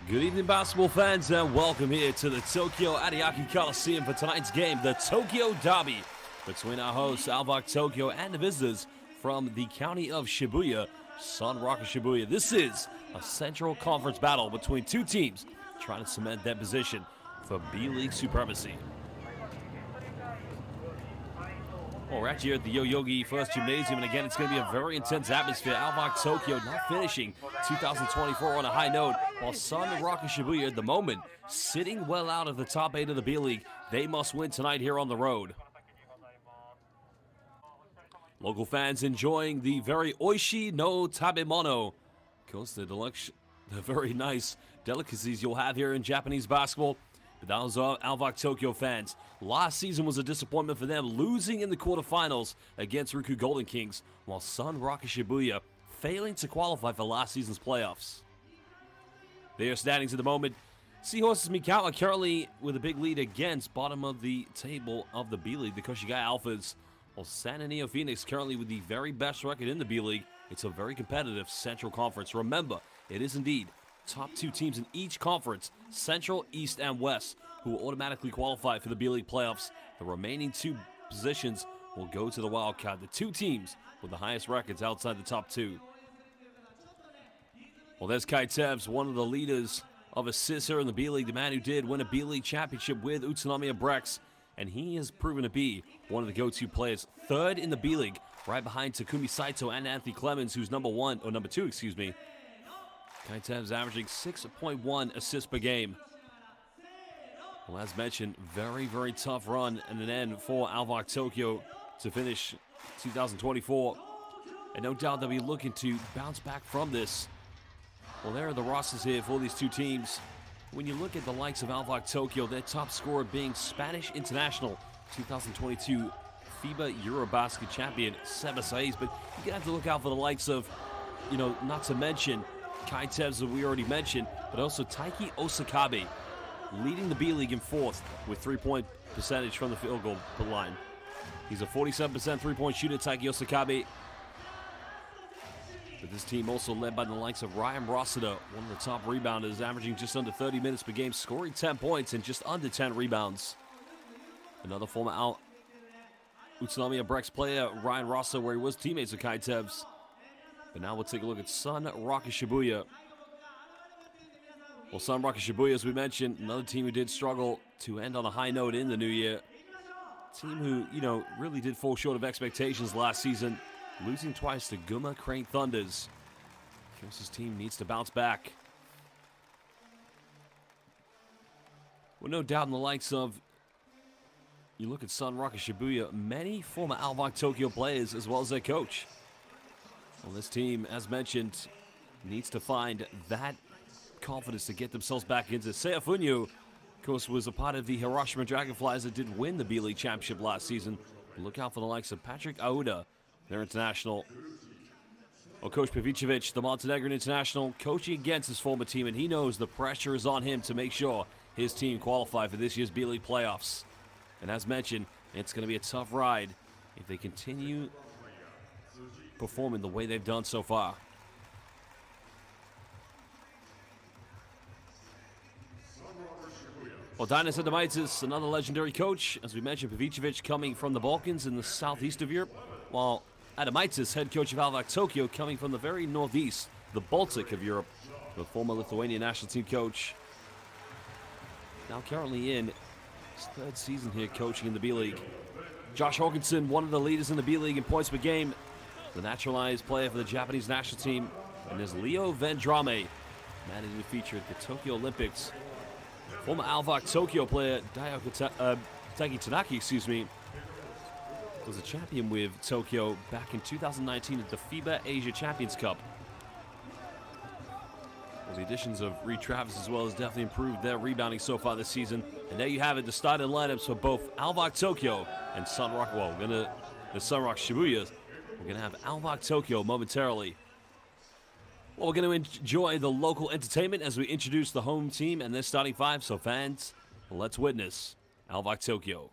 Good evening, basketball fans, and welcome here to the Tokyo Ariake Coliseum for tonight's game, the Tokyo Derby, between our hosts, ALVARK Tokyo, and the visitors from the county of Shibuya, SUNROCKERS Shibuya. This is a Central Conference battle between two teams trying to cement their position for B.LEAGUE supremacy. Well, we're actually here at the Yoyogi First Gymnasium, and again, it's going to be a very intense atmosphere. ALVARK Tokyo not finishing 2024 on a high note, while SUNROCKERS Shibuya at the moment sitting well out of the top 8 of the B-League. They must win tonight here on the road. Local fans enjoying the very oishi no tabemono. Of course, the very nice delicacies you'll have here in Japanese basketball. But that was ALVARK Tokyo fans. Last season was a disappointment for them, losing in the quarterfinals against Ryukyu Golden Kings, while SUNROCKERS Shibuya failing to qualify for last season's playoffs. Their standings at the moment: Seahorses Mikawa currently with a big lead against bottom of the table of the B-League, the Koshigai Alphas, while San Antonio Phoenix currently with the very best record in the B-League. It's a very competitive Central Conference. Remember, it is indeed top two teams in each conference, Central, East, and West, who will automatically qualify for the B-League playoffs. The remaining two positions will go to the wild card. The two teams with the highest records outside the top two. Well, there's Kai Tevz, one of the leaders of assists here in the B-League, the man who did win a B-League championship with Utsunomiya Brex, and he has proven to be one of the go-to players. Third in the B-League, right behind Takumi Saito and Anthony Clemens, who's number two, excuse me. Kai Tevz averaging 6.1 assists per game. Well, as mentioned, very, very tough run and an end for ALVARK Tokyo to finish 2024. And no doubt they'll be looking to bounce back from this. Well, there are the rosters here for these two teams. When you look at the likes of ALVARK Tokyo, their top scorer being Spanish international 2022 FIBA Eurobasket champion Seba Saiz. But you're going to have to look out for the likes of, not to mention Kai Tevz, that we already mentioned, but also Taiki Osakabe, leading the B-League in fourth with three-point percentage from the field goal line. He's a 47% three-point shooter, Taiki Osakabe. But this team also led by the likes of Ryan Rossiter, one of the top rebounders, averaging just under 30 minutes per game, scoring 10 points and just under 10 rebounds. Another former Utsunomiya Brex player, Ryan Rossiter, where he was teammates with Kai Tevz. But now we'll take a look at SUNROCKERS Shibuya. Well, SUNROCKERS Shibuya, as we mentioned, another team who did struggle to end on a high note in the new year. Team who, really did fall short of expectations last season, losing twice to Guma Crane Thunders. This team needs to bounce back. Well, no doubt in the likes of, you look at SUNROCKERS Shibuya, many former ALVARK Tokyo players as well as their coach. Well, this team, as mentioned, needs to find that confidence to get themselves back into. Seiya Funyu, of course, was a part of the Hiroshima Dragonflies that did win the B-League championship last season. Look out for the likes of Patrick Aouda, their international. Well, Coach Pavicevic, the Montenegrin international, coaching against his former team, and he knows the pressure is on him to make sure his team qualify for this year's B-League playoffs. And as mentioned, it's going to be a tough ride if they continue performing the way they've done so far. Well, Dinas Adamaitis, another legendary coach. As we mentioned, Pavicevic coming from the Balkans in the southeast of Europe, while Adamaitis, head coach of ALVARK Tokyo, coming from the very northeast, the Baltic of Europe, the former Lithuanian national team coach. Now currently in his third season here coaching in the B-League. Josh Hawkinson, one of the leaders in the B-League in points per game, the naturalized player for the Japanese national team. And there's Leo Vendrame, managing to feature at the Tokyo Olympics. Former ALVARK Tokyo player Taki Tanaki, was a champion with Tokyo back in 2019 at the FIBA Asia Champions Cup. Well, the additions of Reed Travis as well has definitely improved their rebounding so far this season. And there you have it, the starting lineups for both ALVARK Tokyo and SUNROCKERS. Well, the SUNROCKERS Shibuya. We're going to have ALVARK Tokyo momentarily. Well, we're going to enjoy the local entertainment as we introduce the home team and their starting five. So fans, let's witness ALVARK Tokyo.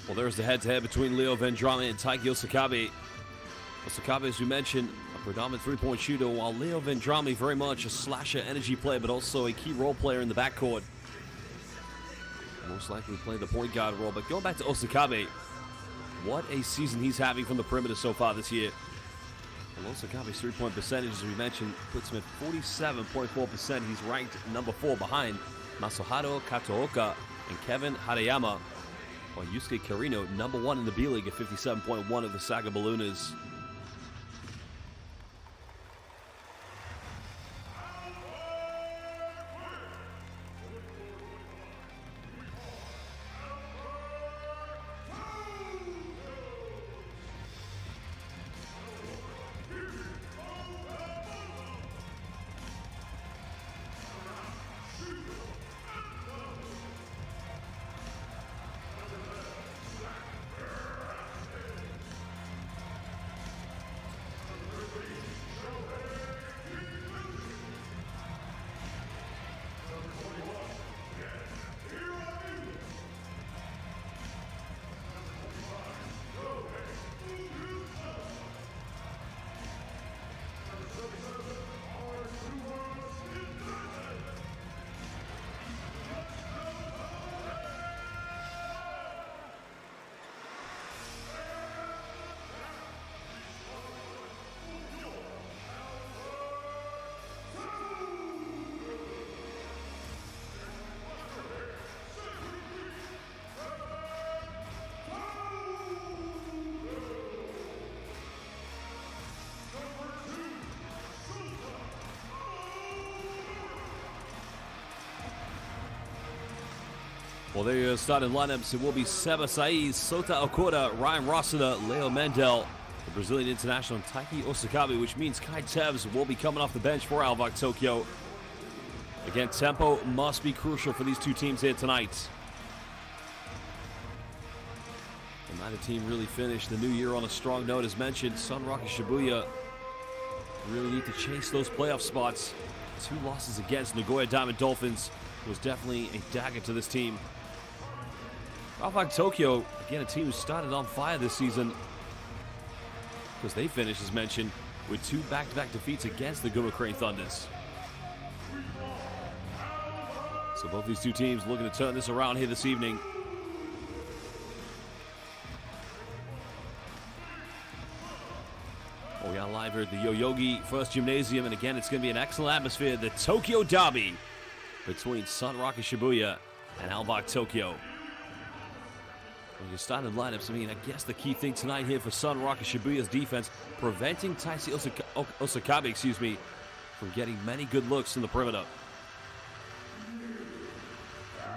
Well, there's the head-to-head between Leo Vendrame and Taiki Osakabe. Osakabe, as we mentioned, a predominant three-point shooter, while Leo Vendrame very much a slasher energy player, but also a key role player in the backcourt. Most likely play the point guard role. But going back to Osakabe, what a season he's having from the perimeter so far this year. Well, Osakabe's three-point percentage, as we mentioned, puts him at 47.4%. He's ranked number 4 behind Masahiro Katooka and Kevin Harayama. While Yusuke Kirino, number 1 in the B-League at 57.1 of the Saga Balloonas. Well, there you go, starting lineups. It will be Seba Saiz, Sota Okura, Ryan Rossiter, Leo Mendel, the Brazilian international, Taiki Osakabe, which means Kai Tevz will be coming off the bench for ALVARK Tokyo. Again, tempo must be crucial for these two teams here tonight. And neither team really finished the new year on a strong note. As mentioned, SUNROCKERS Shibuya really need to chase those playoff spots. 2 losses against Nagoya Diamond Dolphins was definitely a dagger to this team. ALVARK Tokyo, again, a team who started on fire this season because they finished, as mentioned, with 2 back-to-back defeats against the Guma Crane Thunders. So both these two teams looking to turn this around here this evening. Well, we got live here at the Yoyogi First Gymnasium, and again, it's going to be an excellent atmosphere. The Tokyo Derby between SUNROCKERS Shibuya and ALVARK Tokyo. When you started lineups, I mean, I guess the key thing tonight here for SUNROCKERS Shibuya's defense, preventing Taiki Osakabe, from getting many good looks in the perimeter.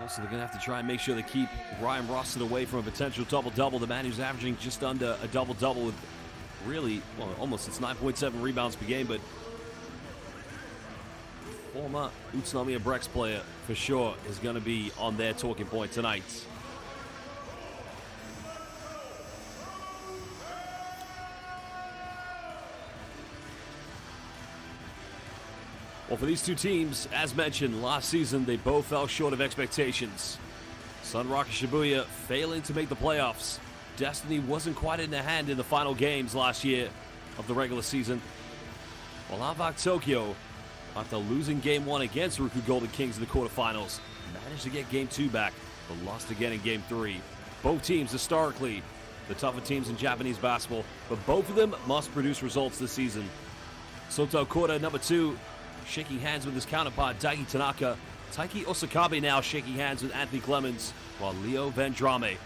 Also, they're going to have to try and make sure they keep Ryan Rossiter away from a potential double-double. The man who's averaging just under a double-double with really, well, almost it's 9.7 rebounds per game, but former Utsunomiya Brex player for sure is going to be on their talking point tonight. Well, for these two teams, as mentioned, last season they both fell short of expectations. SUNROCKERS Shibuya failing to make the playoffs. Destiny wasn't quite in their hand in the final games last year of the regular season. While ALVARK Tokyo, after losing Game 1 against Ruku Golden Kings in the quarterfinals, managed to get Game 2 back, but lost again in Game 3. Both teams, historically, the tougher teams in Japanese basketball, but both of them must produce results this season. Sota Okura, number 2, shaking hands with his counterpart, Daigi Tanaka. Taiki Osakabe now shaking hands with Anthony Clemens, while Leo Vendrame,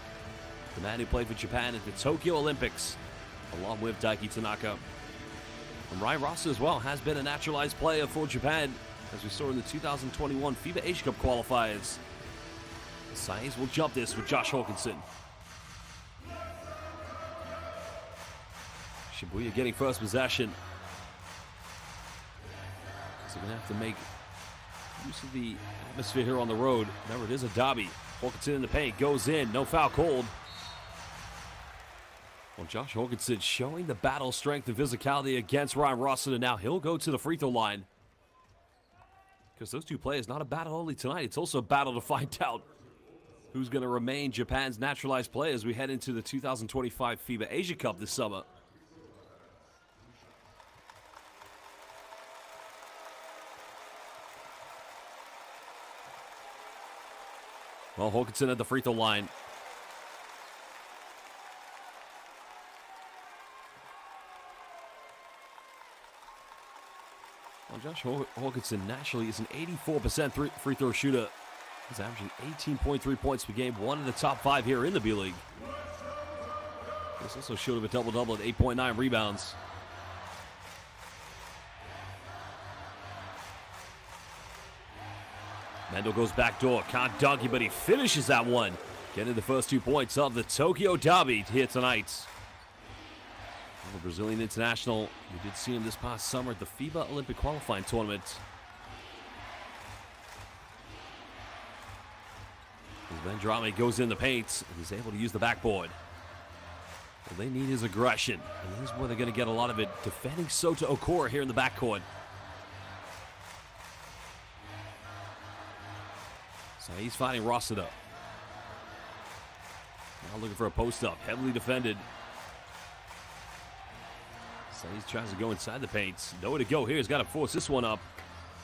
the man who played for Japan at the Tokyo Olympics, along with Daigi Tanaka. And Ryan Rossiter as well has been a naturalized player for Japan, as we saw in the 2021 FIBA Asia Cup qualifiers. Saiz will jump this with Josh Hawkinson. Shibuya getting first possession. So they're going to have to make use of the atmosphere here on the road. Remember, it is a derby. Hawkinson in the paint, goes in, no foul called. Well, Josh Hawkinson showing the battle strength and physicality against Ryan Rossiter. Now he'll go to the free throw line. Because those two players, not a battle only tonight, it's also a battle to find out who's going to remain Japan's naturalized player as we head into the 2025 FIBA Asia Cup this summer. Well, Hawkinson at the free throw line. Well, Josh Hawkinson naturally is an 84% free throw shooter. He's averaging 18.3 points per game, one of the top 5 here in the B-League. He's also short of a double-double at 8.9 rebounds. Mendel goes back door, can't dunk it, but he finishes that one. Getting the first 2 points of the Tokyo Derby here tonight. The Brazilian international, we did see him this past summer at the FIBA Olympic qualifying tournament. As Vendrame goes in the paint and is able to use the backboard. Well, they need his aggression, and this is where they're going to get a lot of it, defending Sota Okora here in the backcourt. So he's fighting Rossiter. Now looking for a post-up, heavily defended. So he tries to go inside the paint. Nowhere to go here. He's got to force this one up.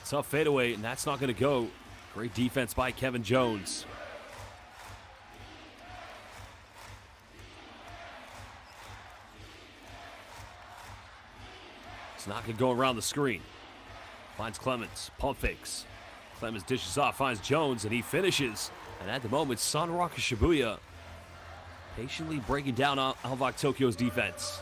Tough fadeaway, and that's not going to go. Great defense by Kevin Jones. It's not going to go around the screen. Finds Clemens. Pump fakes. Clemens dishes off. Finds Jones, and he finishes. And at the moment, SUNROCKERS Shibuya patiently breaking down ALVARK Tokyo's defense.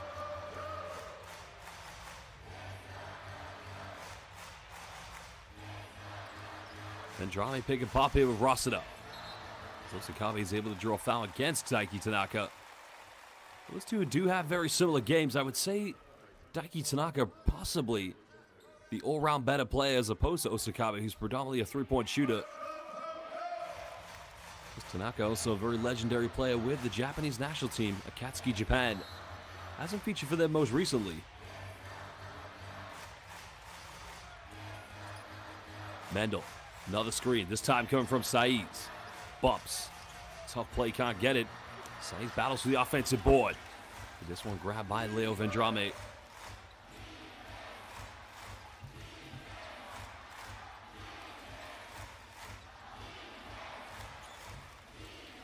Vendrame pick and pop here with Rossiter. Osakabe is able to draw a foul against Daiki Tanaka. Those two do have very similar games. I would say Daiki Tanaka possibly the all-round better player as opposed to Osakabe, who's predominantly a three-point shooter. Tanaka also a very legendary player with the Japanese national team, Akatsuki Japan. Hasn't featured for them most recently. Mendel. Another screen, this time coming from Saiz. Bumps. Tough play, can't get it. Saiz battles for the offensive board. This one grabbed by Leo Vendrame.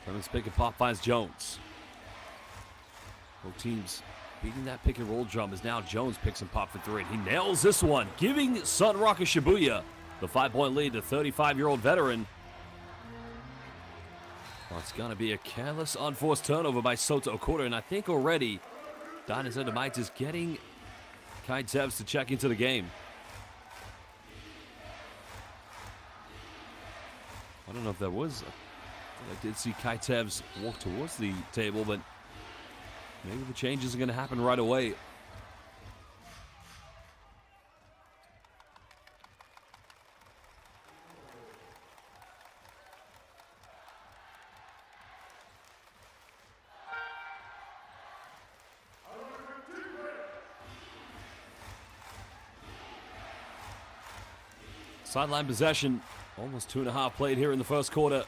Clemens pick and pop finds Jones. Both teams beating that pick and roll drum as now Jones picks and pop for three. He nails this one, giving SUNROCKERS Shibuya the 5-point lead to 35-year-old veteran. Well, it's going to be a careless, unforced turnover by Sota Okora, and I think already Dynasty Dynamite is getting Kai Tevz to check into the game. I don't know if that was. I did see Kai Tevz walk towards the table, but maybe the changes are going to happen right away. Sideline possession, almost 2.5 played here in the first quarter.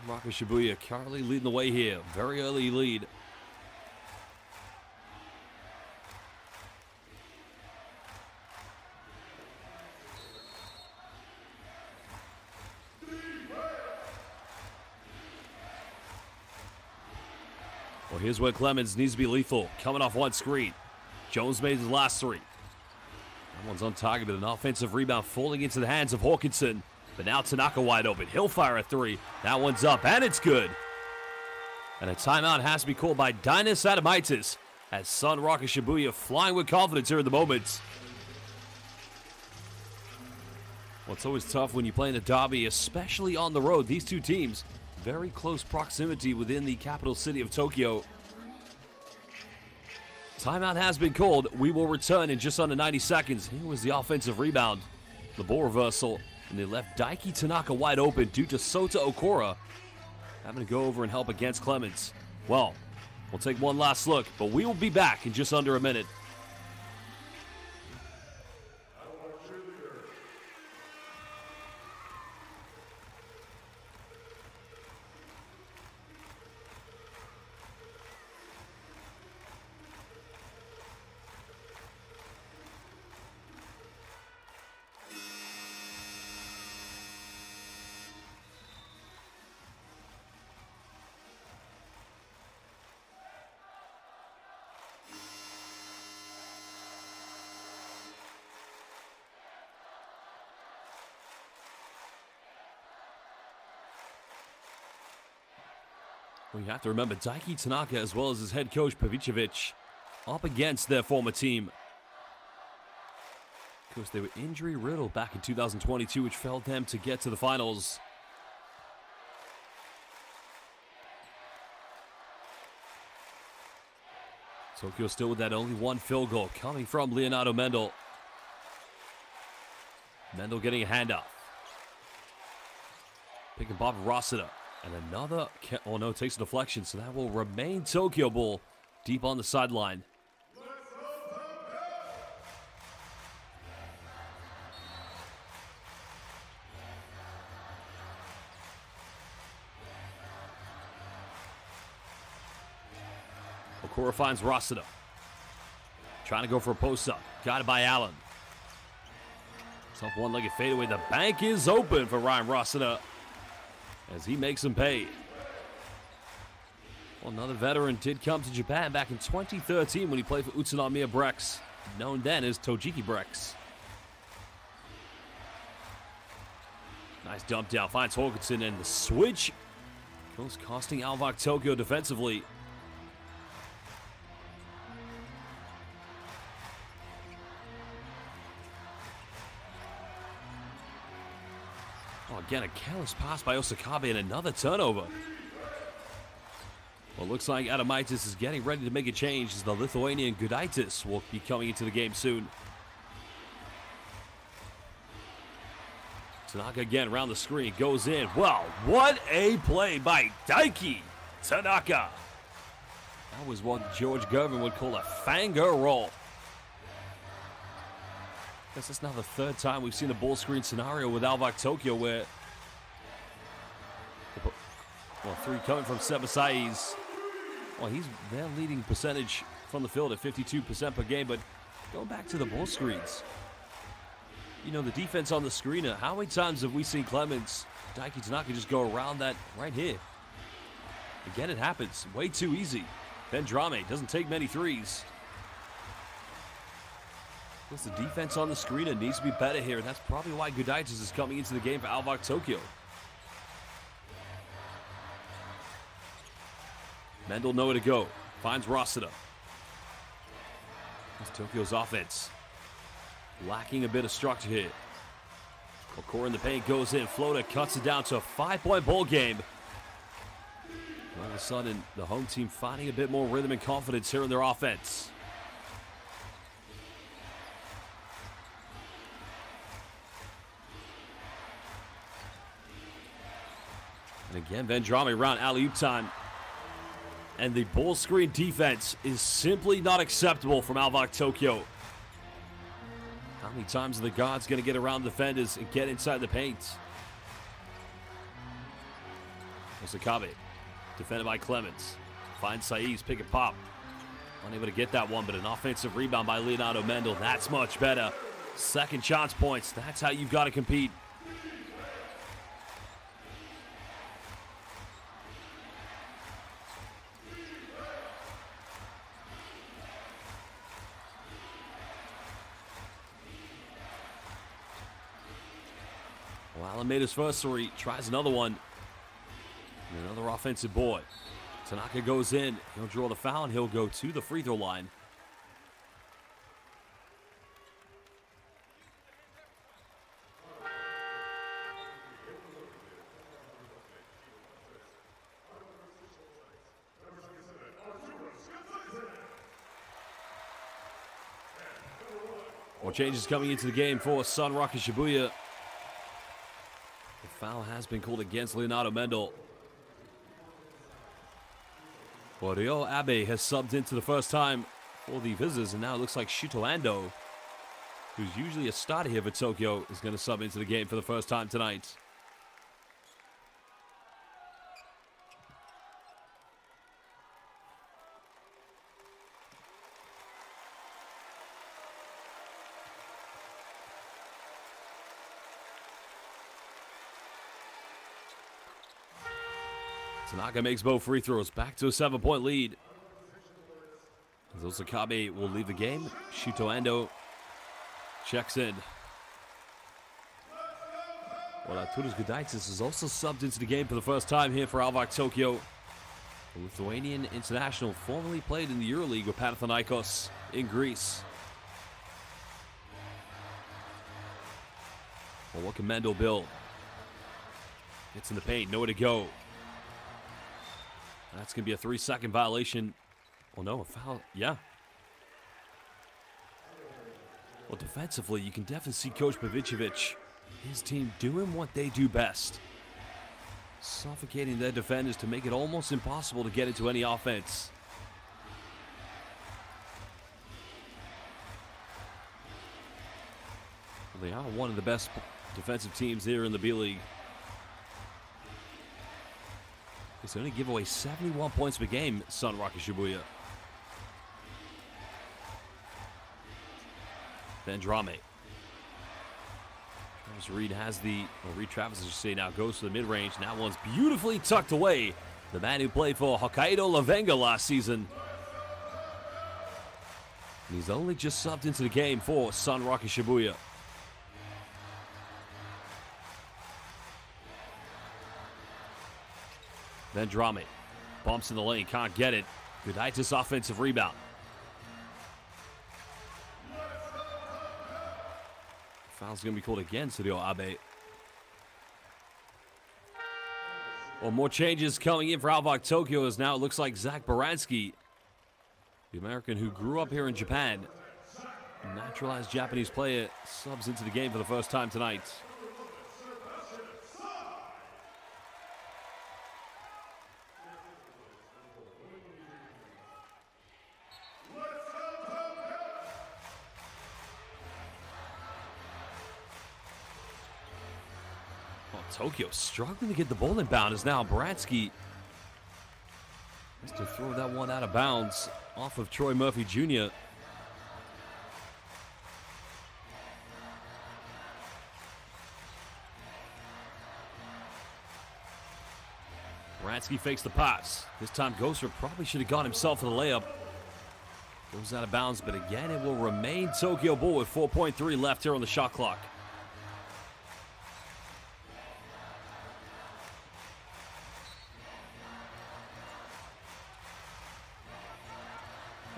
SUNROCKERS Shibuya currently leading the way here. Very early lead. Well, here's where Clemens needs to be lethal. Coming off one screen. Jones made his last three. That one's on target, but an offensive rebound falling into the hands of Hawkinson. But now Tanaka wide open. He'll fire a three. That one's up, and it's good. And a timeout has to be called by Dynasty Adamaitis as SUNROCKERS Shibuya flying with confidence here in the moment. Well, it's always tough when you play in the derby, especially on the road. These two teams, very close proximity within the capital city of Tokyo. Timeout has been called. We will return in just under 90 seconds. Here was the offensive rebound. The ball reversal. And they left Daiki Tanaka wide open due to Sota Okora having to go over and help against Clemens. Well, we'll take one last look, but we will be back in just under a minute. Well, you have to remember Daiki Tanaka as well as his head coach Pavicevic up against their former team. Of course, they were injury-riddled back in 2022, which failed them to get to the finals. Tokyo still with that only one field goal coming from Leonardo Mendel. Mendel getting a handoff. Pick and pop Rosada. And another, oh no, takes a deflection, so that will remain Tokyo ball deep on the sideline. Okura finds Rosada. Trying to go for a post-up. Got it by Allen. Tough one-legged fadeaway. The bank is open for Ryan Rosada as he makes him pay. Well, another veteran did come to Japan back in 2013 when he played for Utsunomiya Brex, known then as Tojiki Brex. Nice dump down. Finds Hawkinson, and the switch goes costing ALVARK Tokyo defensively. Oh, again, a careless pass by Osakabe and another turnover. Well, looks like Adamaitis is getting ready to make a change as the Lithuanian Gudaitis will be coming into the game soon. Tanaka again around the screen, goes in. Wow, what a play by Daiki Tanaka. That was what George Gervin would call a fanger roll. I guess that's now the third time we've seen a ball screen scenario with ALVARK Tokyo where, well, three coming from Sebasai's. Well, he's their leading percentage from the field at 52% per game, but going back to the ball screens, you know, the defense on the screener, how many times have we seen Clemens, Daiki Tanaka just go around that right here? Again, it happens. Way too easy. Vendrame doesn't take many threes. The defense on the screener needs to be better here, and that's probably why Gudaitis is coming into the game for ALVARK Tokyo. Mendel nowhere to go. Finds Rosada. That's Tokyo's offense. Lacking a bit of structure here. Okura in the paint goes in. Floater cuts it down to a 5-point ball game. All of a sudden, the home team finding a bit more rhythm and confidence here in their offense. And again, Vendrame around alley-oop time. And the ball screen defense is simply not acceptable from ALVARK Tokyo. How many times are the guards going to get around defenders and get inside the paint? Osakabe, defended by Clemens. Finds Saiz, pick and pop. Unable to get that one, but an offensive rebound by Leonardo Mendel. That's much better. Second chance points. That's how you've got to compete. Well, Allen made his first three, tries another one. And another offensive board. Tanaka goes in. He'll draw the foul, and he'll go to the free throw line. More changes coming into the game for SUNROCKERS Shibuya. The foul has been called against Leonardo Mendel. Well, Ryo Abe has subbed into the first time for the visitors, and now it looks like Shuto Ando, who's usually a starter here for Tokyo, is going to sub into the game for the first time tonight. Tanaka makes both free throws. Back to a 7-point lead. As Osakabe will leave the game. Shuto Ando checks in. Well, Arturas Gudaitis is also subbed into the game for the first time here for ALVARK Tokyo. The Lithuanian international formerly played in the EuroLeague with Panathinaikos in Greece. Well, what can Mendel build? Gets in the paint, nowhere to go. That's going to be a 3-second violation. Oh no, a foul, yeah. Well, defensively, you can definitely see Coach Pavicevic, his team doing what they do best. Suffocating their defenders to make it almost impossible to get into any offense. Well, they are one of the best defensive teams here in the B-League. They only give away 71 points per game, SUNROCKERS Shibuya. Then Drame. Travis Reed has the, or Reed Travis, as you say now, goes to the mid-range. Now one's beautifully tucked away. The man who played for Hokkaido Lavenga last season. And he's only just subbed into the game for SUNROCKERS Shibuya. Then Drame. Bumps in the lane, can't get it. Gudaitis offensive rebound. Foul's going to be called against Studio Abe. Well, more changes coming in for ALVARK Tokyo as now it looks like Zach Baranski, the American who grew up here in Japan, a naturalized Japanese player, subs into the game for the first time tonight. Tokyo struggling to get the ball inbound as now Baranski has to throw that one out of bounds off of Troy Murphy Jr. Baranski fakes the pass. This time Gosser probably should have got himself for the layup. Goes out of bounds, but again it will remain Tokyo ball with 4.3 left here on the shot clock.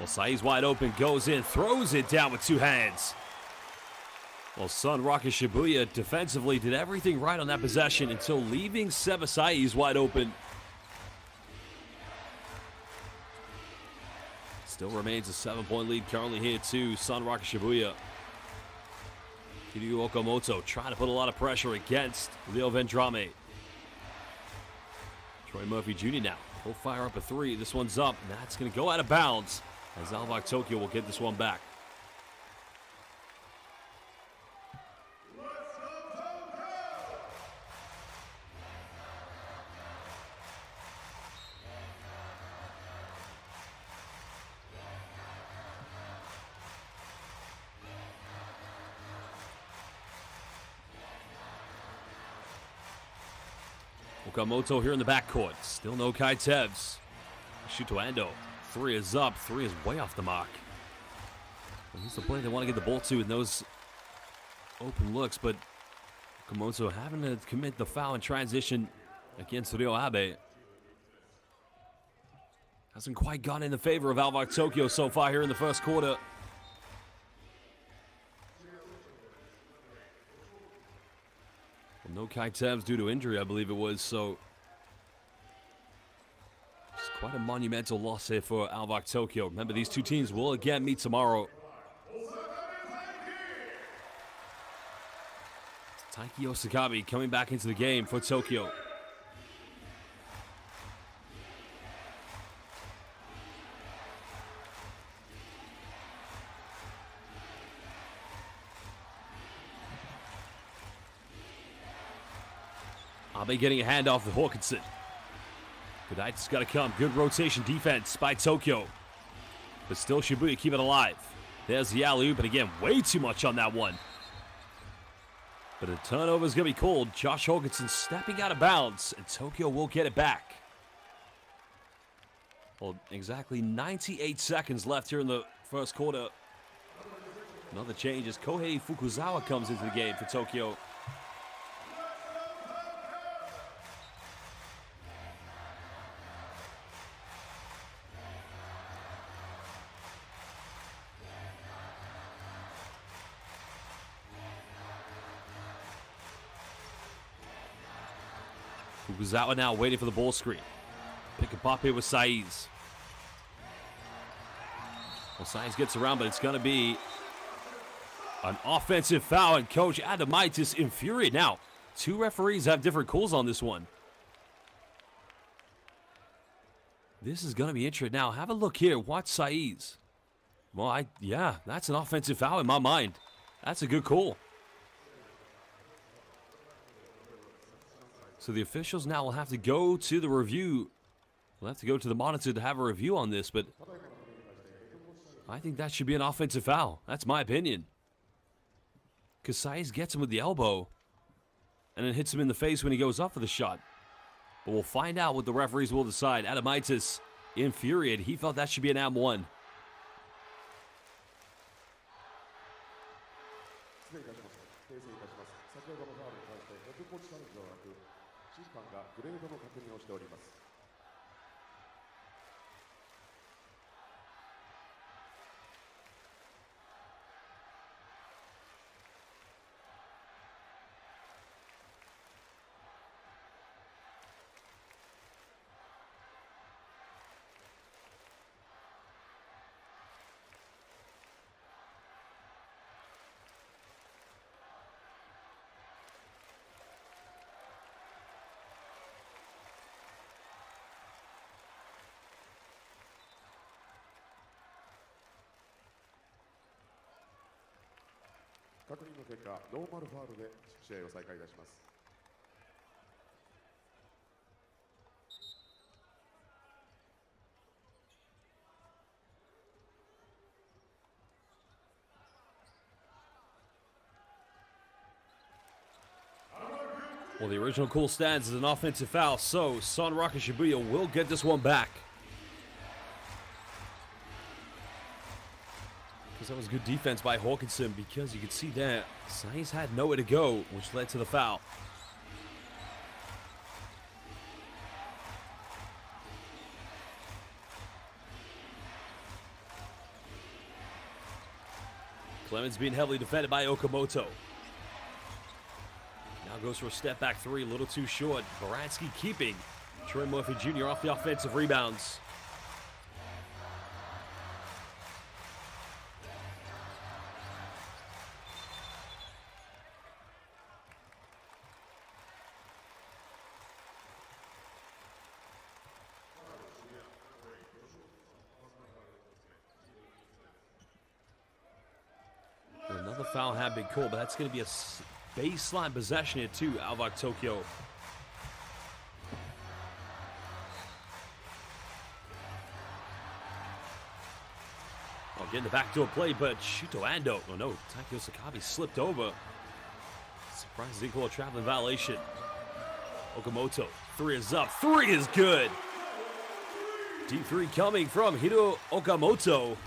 Well, Sai's wide open, goes in, throws it down with two hands. Well, SUNROCKERS Shibuya defensively did everything right on that possession until leaving Seba Sai's wide open. Still remains a 7-point lead currently here to SUNROCKERS Shibuya. Kiryu Okamoto trying to put a lot of pressure against Leo Vendrame. Troy Murphy Jr. now. He'll fire up a three. This one's up. That's going to go out of bounds as ALVARK Tokyo will get this one back. Okamoto here in the backcourt. Still no Kai Tevz. Shoot to Ando. Three is up. Three is way off the mark. Well, he's the player they want to get the ball to in those open looks, but Okamoto having to commit the foul in transition against Ryo Abe. Hasn't quite gone in the favor of ALVARK Tokyo so far here in the first quarter. No Kai Tevz due to injury, I believe it was, so it's quite a monumental loss here for ALVARK Tokyo. Remember, these two teams will again meet tomorrow. Taiki Osakabe coming back into the game for Tokyo. Abe getting a handoff to Hawkinson. Gudaitis got to come. Good rotation defense by Tokyo. But still Shibuya keep it alive. There's the alley-oop, and again, way too much on that one. But a turnover is going to be called. Josh Hawkinson stepping out of bounds, and Tokyo will get it back. Well, exactly 98 seconds left here in the first quarter. Another change as Kohei Fukuzawa comes into the game for Tokyo. Fukuzawa now waiting for the ball screen. Pick him up here with Saiz. Well, Saiz gets around, but it's going to be an offensive foul, and Coach Adamaitis infuriated. Now, two referees have different calls on this one. This is going to be interesting. Now, have a look here. Watch Saiz. Well, yeah, that's an offensive foul in my mind. That's a good call. So the officials now will have to go to the review. We'll have to go to the monitor to have a review on this, but I think that should be an offensive foul. That's my opinion. Because Saiz gets him with the elbow and then hits him in the face when he goes up for the shot. But we'll find out what the referees will decide. Adamaitis infuriated. He felt that should be an M1. Well, the original call stands as an offensive foul, so SUNROCKERS Shibuya will get this one back. Because that was good defense by Hawkinson, because you can see there, Saiz had nowhere to go, which led to the foul. Clemens being heavily defended by Okamoto. Now goes for a step back three, a little too short. Baransky keeping Troy Murphy Jr. off the offensive rebounds. Another foul had been called, but that's going to be a baseline possession here too, ALVARK Tokyo. Oh, getting the backdoor play, but Shuto Ando. Oh no, Takeo Sakabe slipped over. Surprised he didn't call a traveling violation. Okamoto, three is up, three is good. Deep three coming from Hiro Okamoto. And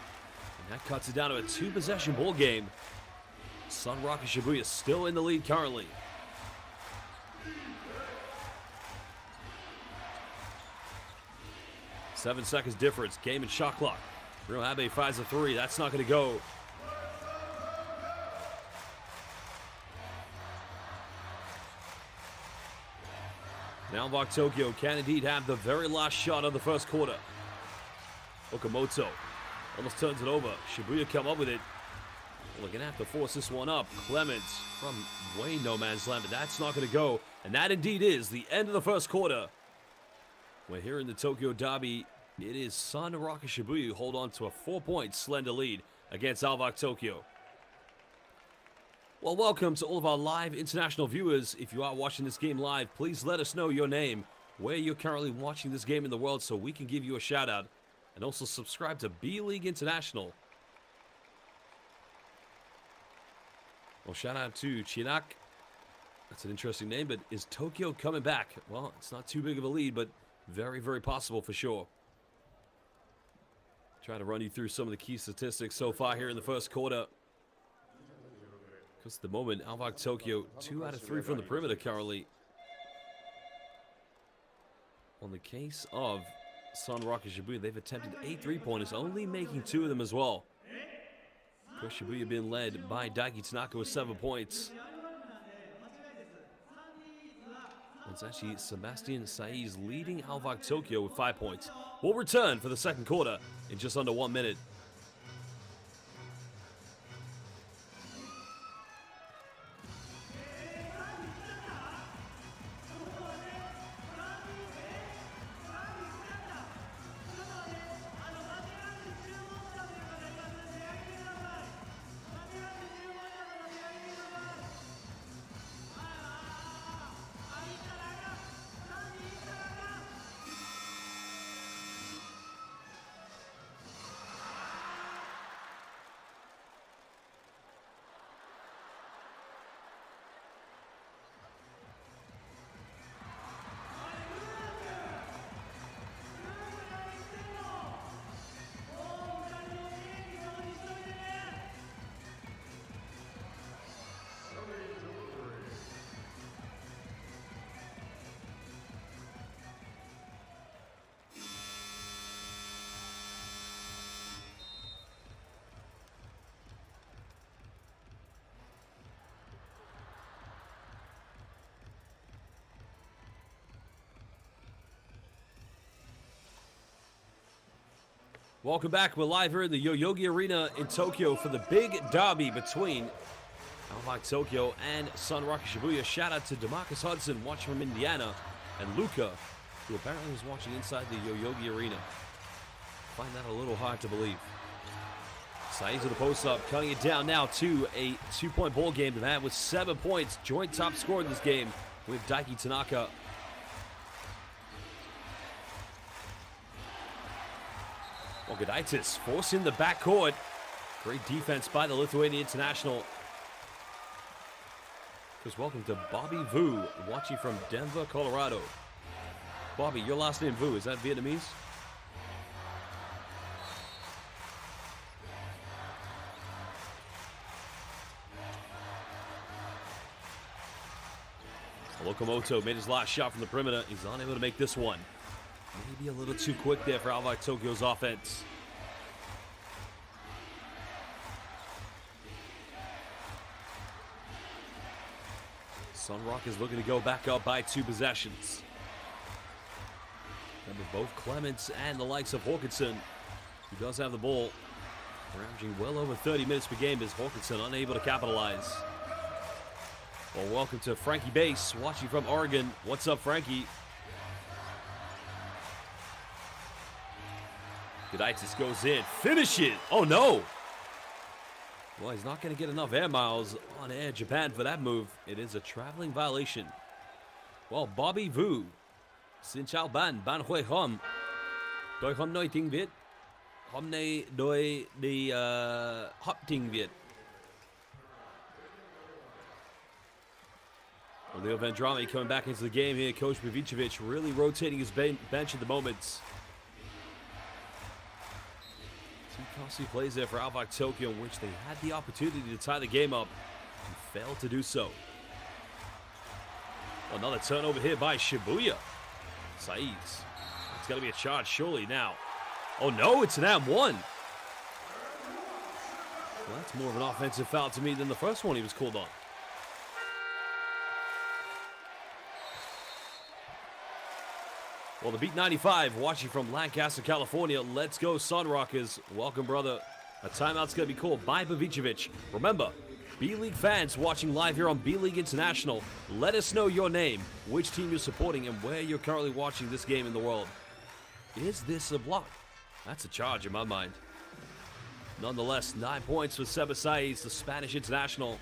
that cuts it down to a two-possession ball game. SUNROCKERS Shibuya still in the lead currently. Seven seconds difference. Game and shot clock. Ryohabe fires a three. That's not going to go. Now ALVARK Tokyo can indeed have the very last shot of the first quarter. Okamoto almost turns it over. Shibuya come up with it. We're going to have to force this one up. Clemens from way no man's land, but that's not going to go. And that indeed is the end of the first quarter. We're here in the Tokyo Derby. It is SUNROCKERS Shibuya who hold on to a 4-point slender lead against ALVARK Tokyo. Well, welcome to all of our live international viewers. If you are watching this game live, please let us know your name, where you're currently watching this game in the world so we can give you a shout out. And also subscribe to B.LEAGUE International. Well, shout out to Chinak. That's an interesting name, but is Tokyo coming back? Well, it's not too big of a lead, but very, very possible for sure. Trying to run you through some of the key statistics so far here in the first quarter. Because at the moment, ALVARK Tokyo, 2 out of 3 from the perimeter currently. On the case of SUNROCKERS Shibuya, they've attempted 8 3-pointers, only making 2 of them as well. Of course, Shibuya being led by Daiki Tanaka with 7 points. And It's actually Sebastian Saiz leading ALVARK Tokyo with 5 points. We'll return for the second quarter in just under 1 minute. Welcome back. We're live here in the Yoyogi Arena in Tokyo for the big derby between ALVARK Tokyo and SUNROCKERS Shibuya. Shout out to DeMarcus Hudson watching from Indiana, and Luca, who apparently was watching inside the Yoyogi Arena. Find that a little hard to believe. Saiz with the post up, cutting it down now to a 2-point ball game. The man with 7 points, joint top scorer in this game with Daiki Tanaka. Gudaitis forcing the backcourt. Great defense by the Lithuanian international. Just welcome to Bobby Vu, watching from Denver, Colorado. Bobby, your last name Vu, is that Vietnamese? Lokomoto made his last shot from the perimeter. He's unable to make this one. Maybe a little too quick there for ALVARK Tokyo's offense. SUNROCKERS looking to go back up by 2 possessions. Remember, both Clements and the likes of Hawkinson, who does have the ball, are averaging well over 30 minutes per game, as Hawkinson unable to capitalize. Well, welcome to Frankie Bass, watching from Oregon. What's up, Frankie? Gudaitis goes in. Finish it! Oh, no! Well, he's not going to get enough air miles on Air Japan for that move. It is a traveling violation. Well, Bobby Vu. Xin chào bạn, bạn khỏe không? Tôi không nói tiếng Việt. Hôm nay tôi đi học tiếng Việt. Well, Leo Vendrame coming back into the game here. Coach Pavicevic really rotating his bench at the moment. Two costly plays there for ALVARK Tokyo, in which they had the opportunity to tie the game up and failed to do so. Another turnover here by Shibuya. Saiz. It's got to be a charge surely now. Oh no, it's an M1. Well, that's more of an offensive foul to me than the first one he was called on. Well, the Beat 95, watching from Lancaster, California. Let's go, SUNROCKERS. Welcome, brother. A timeout's going to be called by Pavicevic. Remember, B.LEAGUE fans watching live here on B.LEAGUE International, let us know your name, which team you're supporting, and where you're currently watching this game in the world. Is this a block? That's a charge in my mind. Nonetheless, 9 points for Seba Saiz, the Spanish international.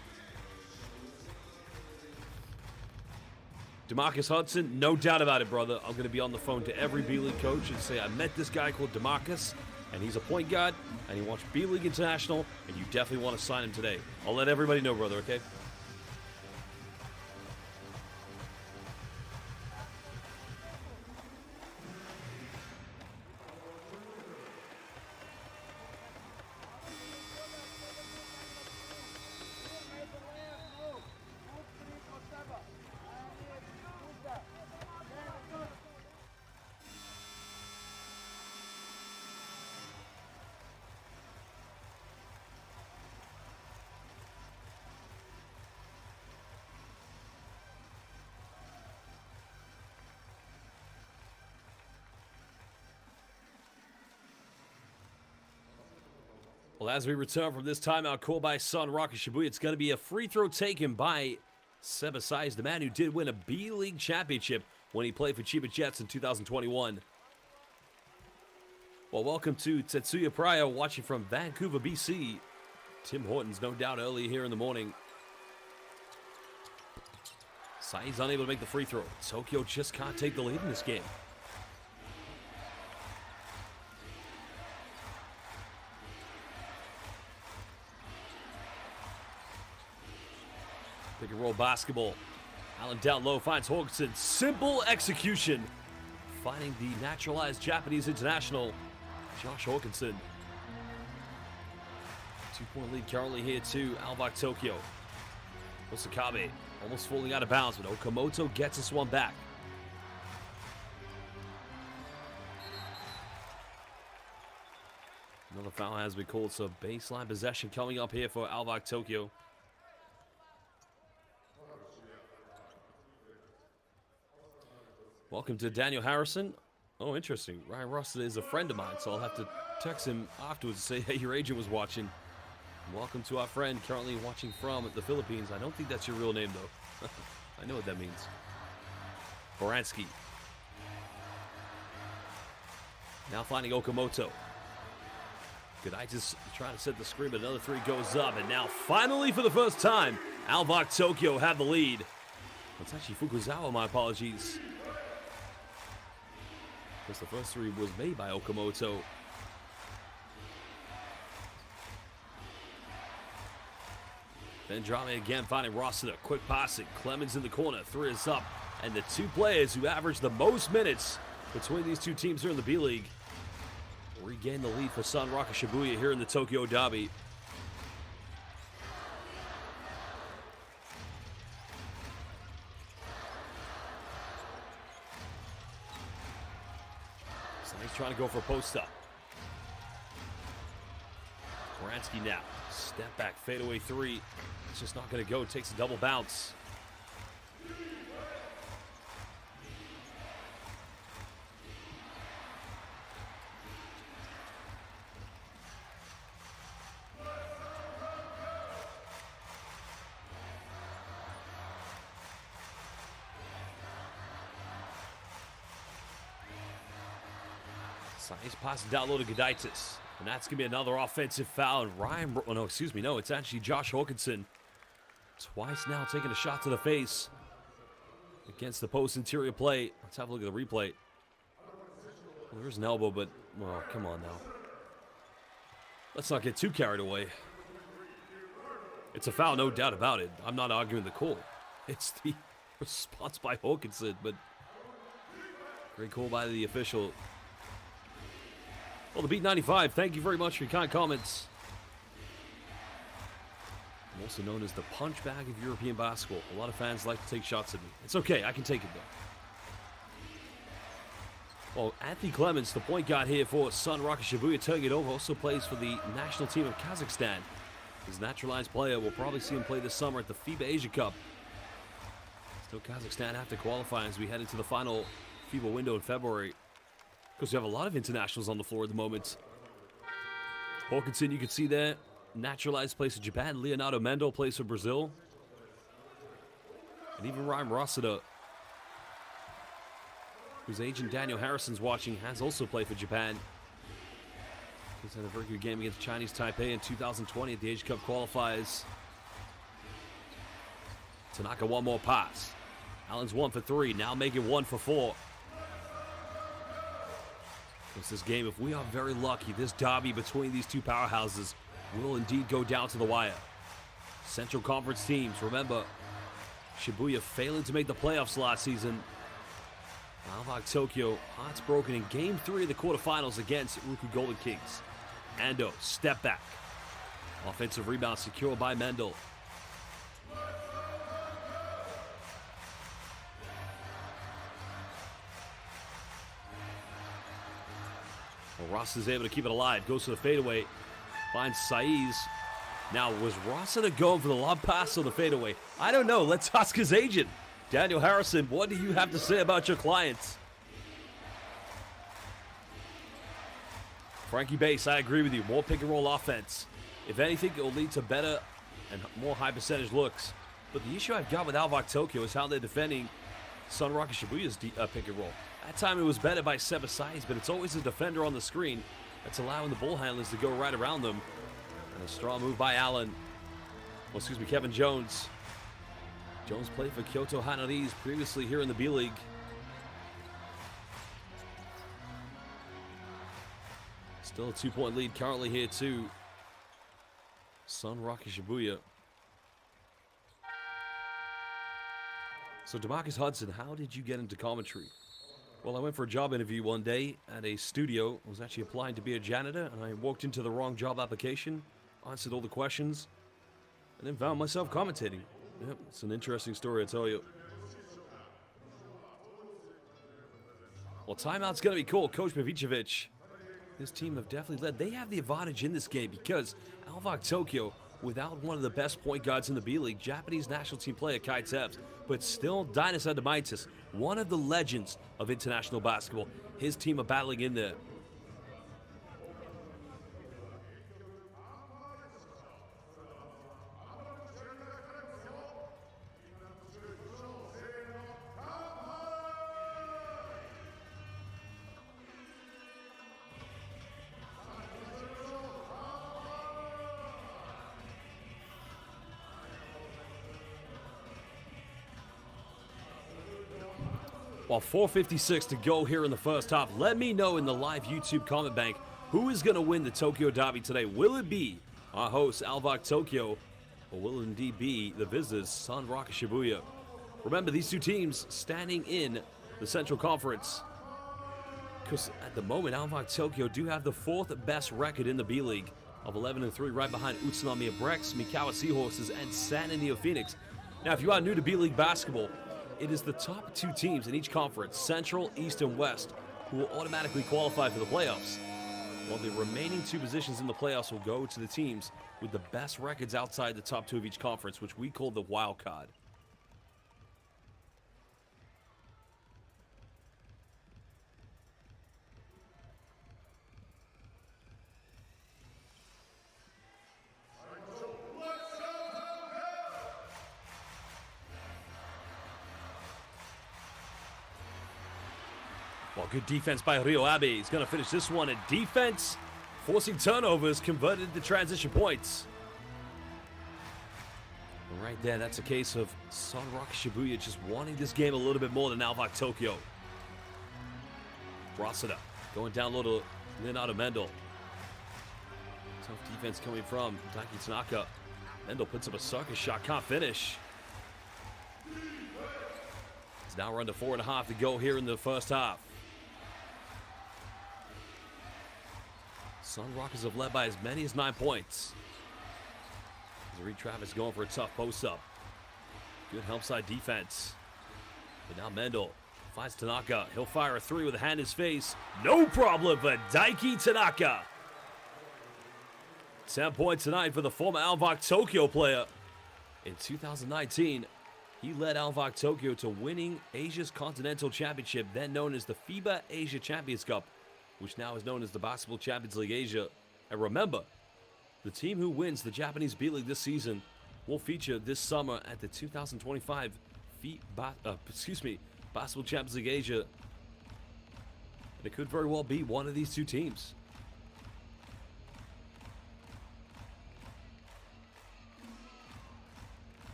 DeMarcus Hudson, no doubt about it, brother. I'm going to be on the phone to every B.LEAGUE coach and say, I met this guy called DeMarcus, and he's a point guard, and he wants B.LEAGUE International, and you definitely want to sign him today. I'll let everybody know, brother, okay? Well, as we return from this timeout called by SUNROCKERS Shibuya, it's going to be a free throw taken by Seba Saiz, the man who did win a B.LEAGUE championship when he played for Chiba Jets in 2021. Well, welcome to Tetsuya Pryor, watching from Vancouver, BC. Tim Hortons, no doubt, early here in the morning. Saiz unable to make the free throw. Tokyo just can't take the lead in this game. Pick and roll basketball. Allen down low finds Hawkinson. Simple execution. Finding the naturalized Japanese international, Josh Hawkinson. 2-point lead currently here to ALVARK Tokyo. Osakabe almost falling out of bounds, but Okamoto gets this one back. Another foul has been called, so baseline possession coming up here for ALVARK Tokyo. Welcome to Daniel Harrison. Oh, interesting. Ryan Rossiter is a friend of mine, so I'll have to text him afterwards and say, hey, your agent was watching. Welcome to our friend currently watching from the Philippines. I don't think that's your real name, though. I know what that means. Boransky. Now finding Okamoto. Gudaitis trying to set the screen, but another three goes up. And now, finally, for the first time, ALVARK Tokyo have the lead. That's actually Fukuzawa, my apologies. Because the first three was made by Okamoto. Then Drame again finding Rossiter. Quick passing. Clemens in the corner. Three is up. And the two players who average the most minutes between these two teams here in the B-League regain the lead for SUNROCKERS Shibuya here in the Tokyo Derby. So he's trying to go for a post-up. Boransky now. Step back, fadeaway three. It's just not going to go. Takes a double bounce. Saiz passing down low to Gudaitis. And that's going to be another offensive foul. And Ryan, oh no, excuse me, no, it's actually Josh Hawkinson. Twice now taking a shot to the face against the post interior plate. Let's have a look at the replay. Well, there's an elbow, but, well, come on now. Let's not get too carried away. It's a foul, no doubt about it. I'm not arguing the call. It's the response by Hawkinson, but great call by the official. Well, the Beat 95, thank you very much for your kind comments. I'm also known as the punch bag of European basketball. A lot of fans like to take shots at me. It's okay, I can take it though. Well, Anthony Clemens, the point guard here for SUNROCKERS Shibuya, turning it over, also plays for the national team of Kazakhstan. His naturalized player, we'll probably see him play this summer at the FIBA Asia Cup. Still Kazakhstan have to qualify as we head into the final FIBA window in February. Because we have a lot of internationals on the floor at the moment. Hawkinson, you can see there, naturalized plays for Japan. Leonardo Mendel plays for Brazil. And even Ryan Rossiter, whose agent Daniel Harrison's watching, has also played for Japan. He's had a very good game against Chinese Taipei in 2020 at the Asia Cup qualifiers. Tanaka, one more pass. Allen's 1 for 3, now making 1 for 4. This game, if we are very lucky, this derby between these two powerhouses will indeed go down to the wire. Central Conference teams, remember, Shibuya failing to make the playoffs last season. ALVARK Tokyo, hearts broken in Game 3 of the quarterfinals against Ruku Golden Kings. Ando, step back. Offensive rebound secured by Mendel. Well, Ross is able to keep it alive. Goes to the fadeaway. Finds Saiz. Now, was Rossiter going for the lob pass or the fadeaway? I don't know. Let's ask his agent. Daniel Harrison, what do you have to say about your clients? Frankie Bass, I agree with you. More pick and roll offense. If anything, it will lead to better and more high percentage looks. But the issue I've got with ALVARK Tokyo is how they're defending SUNROCKERS Shibuya's pick and roll. That time it was better by Seba Saiz, but it's always a defender on the screen that's allowing the ball handlers to go right around them. And a strong move by Kevin Jones. Jones played for Kyoto Hanarese previously here in the B-League. Still a 2-point lead currently here too. SUNROCKERS Shibuya. So DeMarcus Hudson, how did you get into commentary? Well, I went for a job interview one day at a studio. I was actually applying to be a janitor, and I walked into the wrong job application, answered all the questions, and then found myself commentating. Yep, it's an interesting story, I tell you. Well, timeout's going to be called. Coach Pavicevic, his team have definitely led. They have the advantage in this game because ALVARK Tokyo, without one of the best point guards in the B-League, Japanese national team player Kai Tebs, but still Dinas Adamaitis, one of the legends of international basketball. His team are battling in there. While 4:56 to go here in the first half, let me know in the live YouTube comment bank who is going to win the Tokyo Derby today. Will it be our host, ALVARK Tokyo, or will it indeed be the visitors, SUNROCKERS Shibuya? Remember, these two teams standing in the Central Conference. Because at the moment, ALVARK Tokyo do have the 4th best record in the B-League of 11-3, right behind Utsunomiya Brex, Mikawa Seahorses, and San Antonio Phoenix. Now, if you are new to B-League basketball, it is the top 2 teams in each conference, Central, East, and West, who will automatically qualify for the playoffs. While the remaining 2 positions in the playoffs will go to the teams with the best records outside the top 2 of each conference, which we call the wild card. Well, good defense by Rio Abe. He's going to finish this one at defense, forcing turnovers, converted to transition points. And right there, that's a case of SUNROCKERS Shibuya just wanting this game a little bit more than ALVARK Tokyo. RESONA going down low to Leonardo Mendel. Tough defense coming from Daiki Tanaka. Mendel puts up a circus shot, can't finish. It's now run to 4.5 to go here in the first half. SUNROCKERS have led by as many as 9 points. Reed Travis going for a tough post-up. Good help side defense. But now Mendel finds Tanaka. He'll fire a 3 with a hand in his face. No problem for Daiki Tanaka. 10 points tonight for the former ALVARK Tokyo player. In 2019, he led ALVARK Tokyo to winning Asia's Continental Championship, then known as the FIBA Asia Champions Cup, which now is known as the Basketball Champions League Asia. And remember, the team who wins the Japanese B-League this season will feature this summer at the 2025 Basketball Champions League Asia. And it could very well be one of these 2 teams.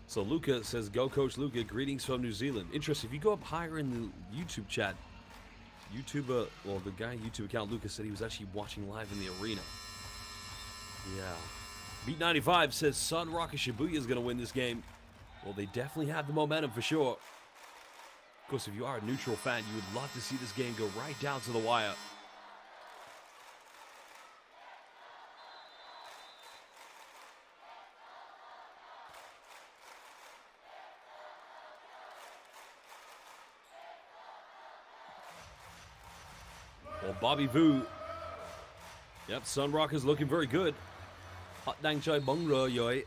So Luca says, go Coach Luca, greetings from New Zealand. Interesting, if you go up higher in the YouTube chat, the guy YouTube account, Luca, said he was actually watching live in the arena. Yeah. Beat 95 says SUNROCKERS Shibuya is going to win this game. Well, they definitely have the momentum for sure. Of course, if you are a neutral fan, you would love to see this game go right down to the wire. Well, Bobby Vu. Yep, SUNROCKERS looking very good. Họ đang chơi bóng rổ rồi.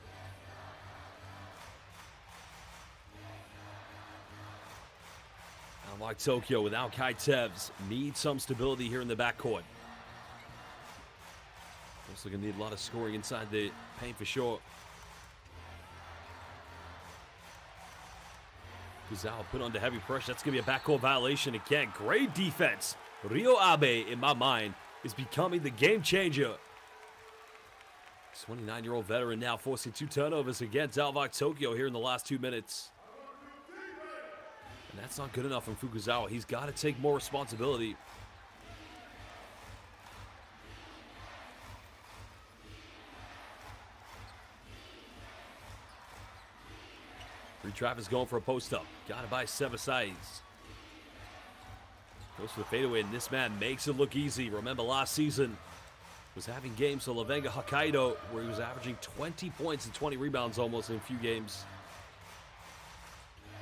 ALVARK ALVARK Tokyo without Kai Tevz need some stability here in the backcourt. Also going to need a lot of scoring inside the paint for sure. Kuzawa put under heavy pressure. That's going to be a backcourt violation again. Great defense. Ryo Abe, in my mind, is becoming the game changer. 29-year-old veteran now forcing 2 turnovers against ALVARK Tokyo here in the last 2 minutes. And that's not good enough from Fukuzawa. He's got to take more responsibility. Travis going for a post-up. Got it by Sevasais. Goes for the fadeaway, and this man makes it look easy. Remember, last season was having games for Levenga Hokkaido where he was averaging 20 points and 20 rebounds almost in a few games.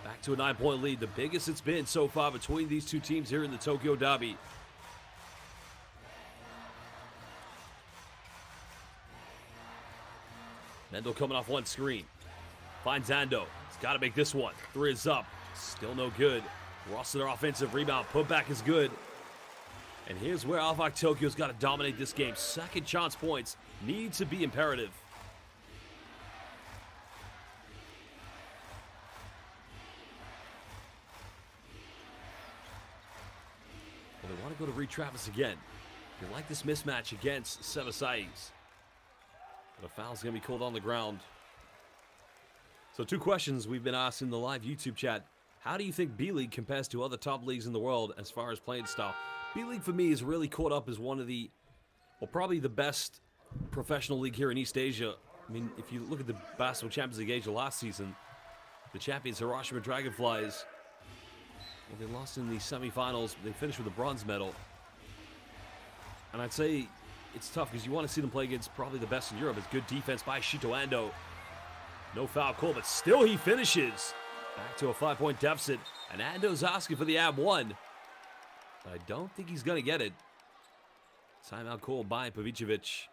Back to a 9-point lead, the biggest it's been so far between these two teams here in the Tokyo Derby. Mendel coming off one screen. Finds Ando. Got to make this one. 3 is up. Still no good. Rossiter offensive rebound. Putback is good. And here's where ALVARK Tokyo's got to dominate this game. Second chance points need to be imperative. Well, they want to go to Reed Travis again. They like this mismatch against Sevasais. But a foul's going to be called on the ground. So 2 questions we've been asked in the live YouTube chat. How do you think B.LEAGUE compares to other top leagues in the world as far as playing style? B.LEAGUE for me is really caught up as one of the, well, probably the best professional league here in East Asia. I mean, if you look at the Basketball Champions League Asia last season, the champions Hiroshima Dragonflies, well, they lost in the semifinals. They finished with a bronze medal. And I'd say it's tough because you want to see them play against probably the best in Europe. It's good defense by Shito Ando. No foul call, but still he finishes. Back to a 5-point deficit, and Ando's asking for the ab1. But I don't think he's going to get it. Timeout call by Pavicevic.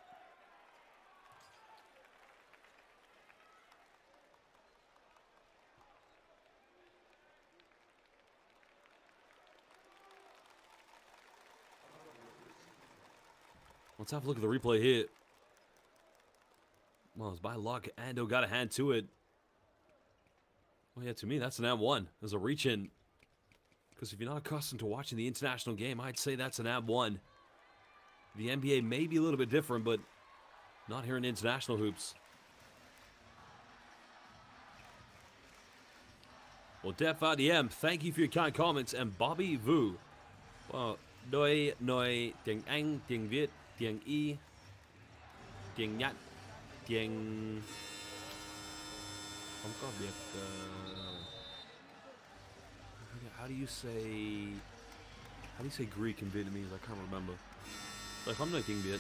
Let's have a look at the replay here. Well, it's by luck. Ando got a hand to it. Well, yeah, to me, that's an ab1. There's a reach in. Because if you're not accustomed to watching the international game, I'd say that's an ab1. The NBA may be a little bit different, but not here in international hoops. Well, Def RDM, thank you for your kind comments. And Bobby Vu. Well, Doi, Noi, Tiếng Anh, Tiếng Việt, Tiếng Y, Tiếng Nhật. Không có biết how do you say Greek in Vietnamese? I can't remember. Tôi không nói tiếng Việt.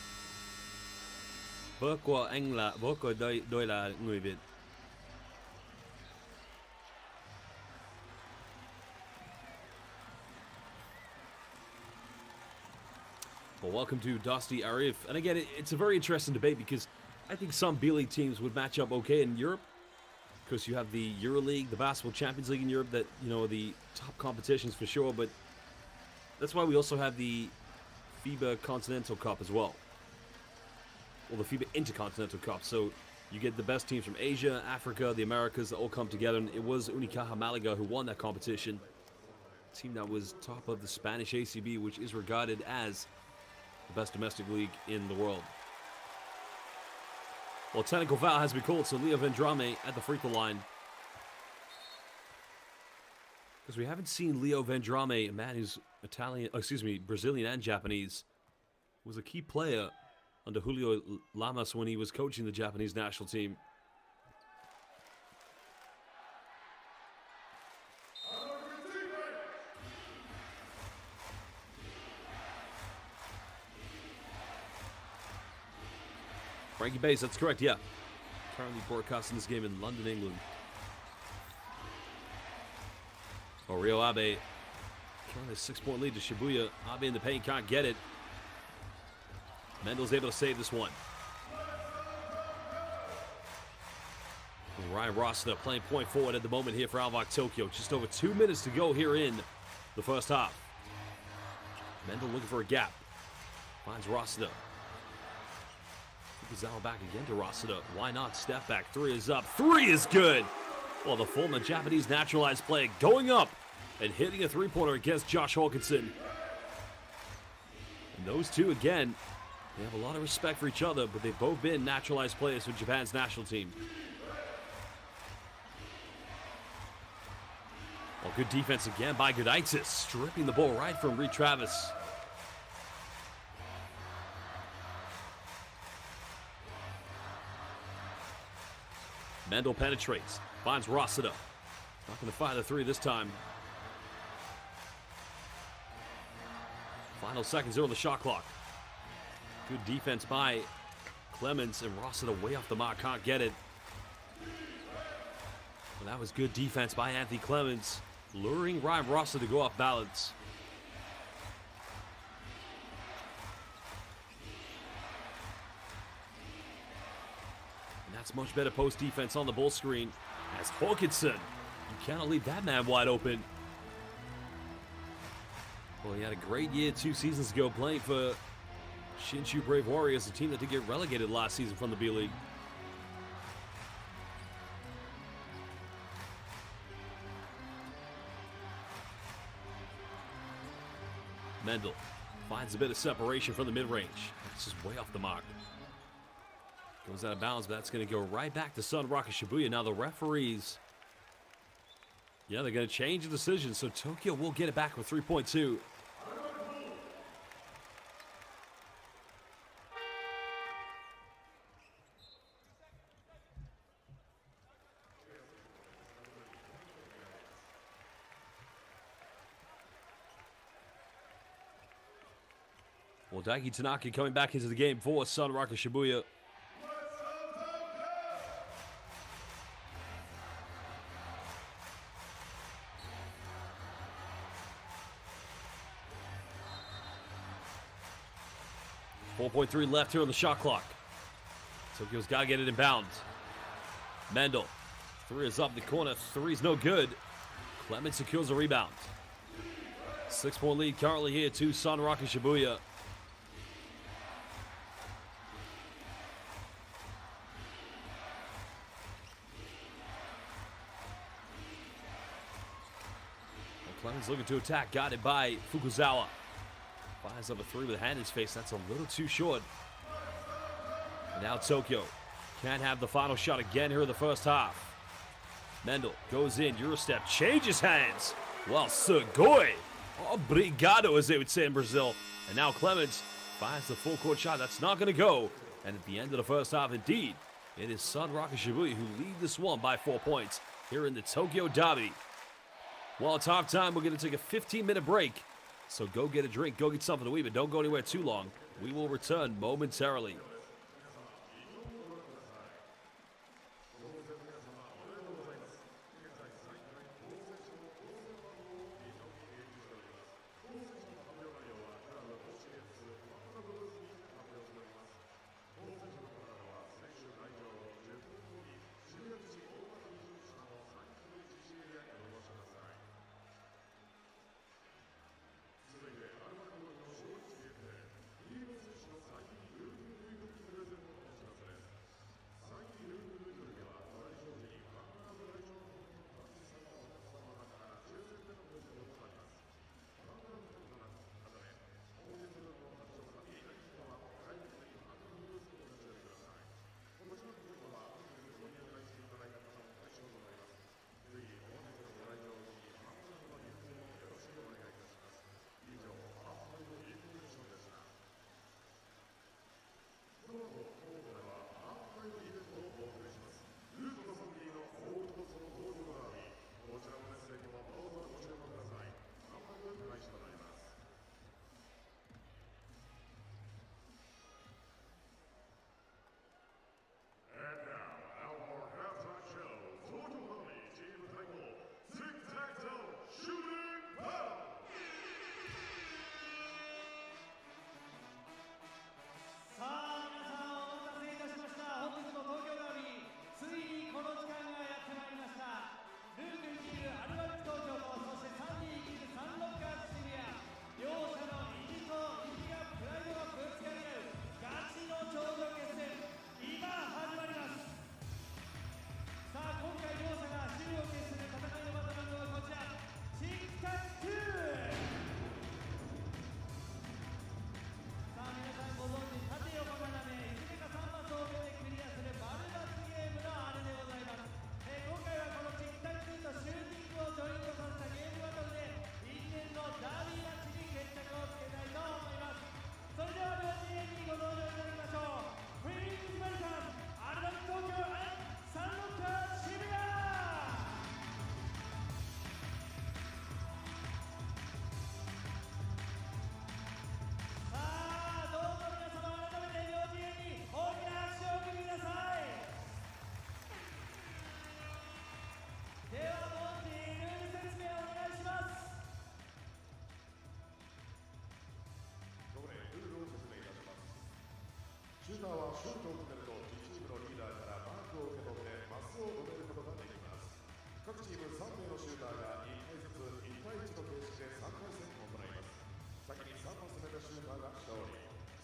Bố của tôi là người Việt. Well, welcome to Dusty Arif. And again, it's a very interesting debate because I think some B.LEAGUE teams would match up okay in Europe because you have the EuroLeague, the Basketball Champions League in Europe that, you know, are the top competitions for sure, but that's why we also have the FIBA Continental Cup as well. Well, the FIBA Intercontinental Cup. So you get the best teams from Asia, Africa, the Americas that all come together, and it was Unicaja Malaga who won that competition. A team that was top of the Spanish ACB, which is regarded as the best domestic league in the world. Well, technical foul has been called, so Leo Vendrame at the free throw line. Because we haven't seen Leo Vendrame, a man who's Brazilian and Japanese, was a key player under Julio Lamas when he was coaching the Japanese national team. Frankie Bass, that's correct, yeah. Currently broadcasting this game in London, England. Oh, Ryo Abe trying a 6-point lead to Shibuya. Abe in the paint, can't get it. Mendel's able to save this one. And Ryan Rossiter playing point forward at the moment here for ALVARK Tokyo. Just over 2 minutes to go here in the first half. Mendel looking for a gap. Finds Rossiter. Fukuzawa back again to Rossiter. Why not? Step back. 3 is up. 3 is good. Well, the former Japanese naturalized player going up and hitting a three-pointer against Josh Hawkinson. And those two, again, they have a lot of respect for each other, but they've both been naturalized players for Japan's national team. Well, good defense again by Gudaitis, stripping the ball right from Reed Travis. Mendel penetrates, finds Rossiter. Not going to find the 3 this time. Final seconds here on the shot clock. Good defense by Clemens, and Rossiter way off the mark, can't get it. Well, that was good defense by Anthony Clemens, luring Ryan Rossiter to go off balance. And that's much better post defense on the ball screen as Hawkinson. You cannot leave that man wide open. Well, he had a great year 2 seasons ago playing for Shinshu Brave Warriors, a team that did get relegated last season from the B-League. Mendel finds a bit of separation from the mid-range. This is way off the mark. Goes out of bounds, but that's going to go right back to SUNROCKERS Shibuya. Now the referees, yeah, they're going to change the decision, so Tokyo will get it back with 3.2. Well, Daiki Tanaka coming back into the game for SUNROCKERS Shibuya. .3 left here on the shot clock. Tokyo's got to get it in bounds. Mendel. 3 is up the corner. 3 is no good. Clemens secures a rebound. 6-point lead currently here to SUNROCKERS Shibuya. Clemens looking to attack. Got it by Fukuzawa. Fires up a 3 with a hand in his face. That's a little too short. And now Tokyo can't have the final shot again here in the first half. Mendel goes in. Eurostep changes hands. Well, Sugoi. Obrigado, as they would say in Brazil. And now Clemens fires the full court shot. That's not going to go. And at the end of the first half, indeed, it is SUNROCKERS Shibuya who lead this one by 4 points here in the Tokyo Derby. Well, it's halftime. We're going to take a 15-minute break. So go get a drink, go get something to eat, but don't go anywhere too long. We will return momentarily.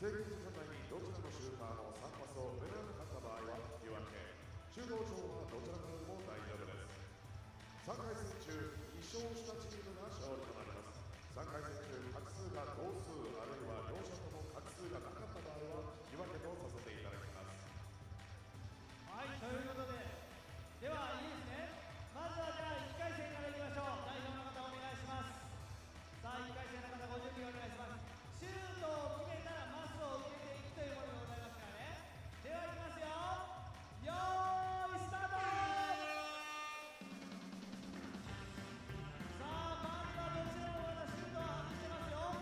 制限時間内にどちらのシューターも3パスを埋められなかった場合は引き分け、シュート上はどちらからでも大丈夫です。3回戦中2勝したチームが勝利となります。3回戦中画数が同数あるいは両者とも画数がなかった場合は引き分けとさせていただきます。はい、ということで、ではいいですね。まずはじゃあ1回戦からいきましょう。代表の方お願いします。さあ1回戦の方ご準備お願いします。シュートを決めたらマスを受けていくというものでございますからね。ではいきますよ。よーいスタート。さあまずはどちらもまだシュートを外してますよ。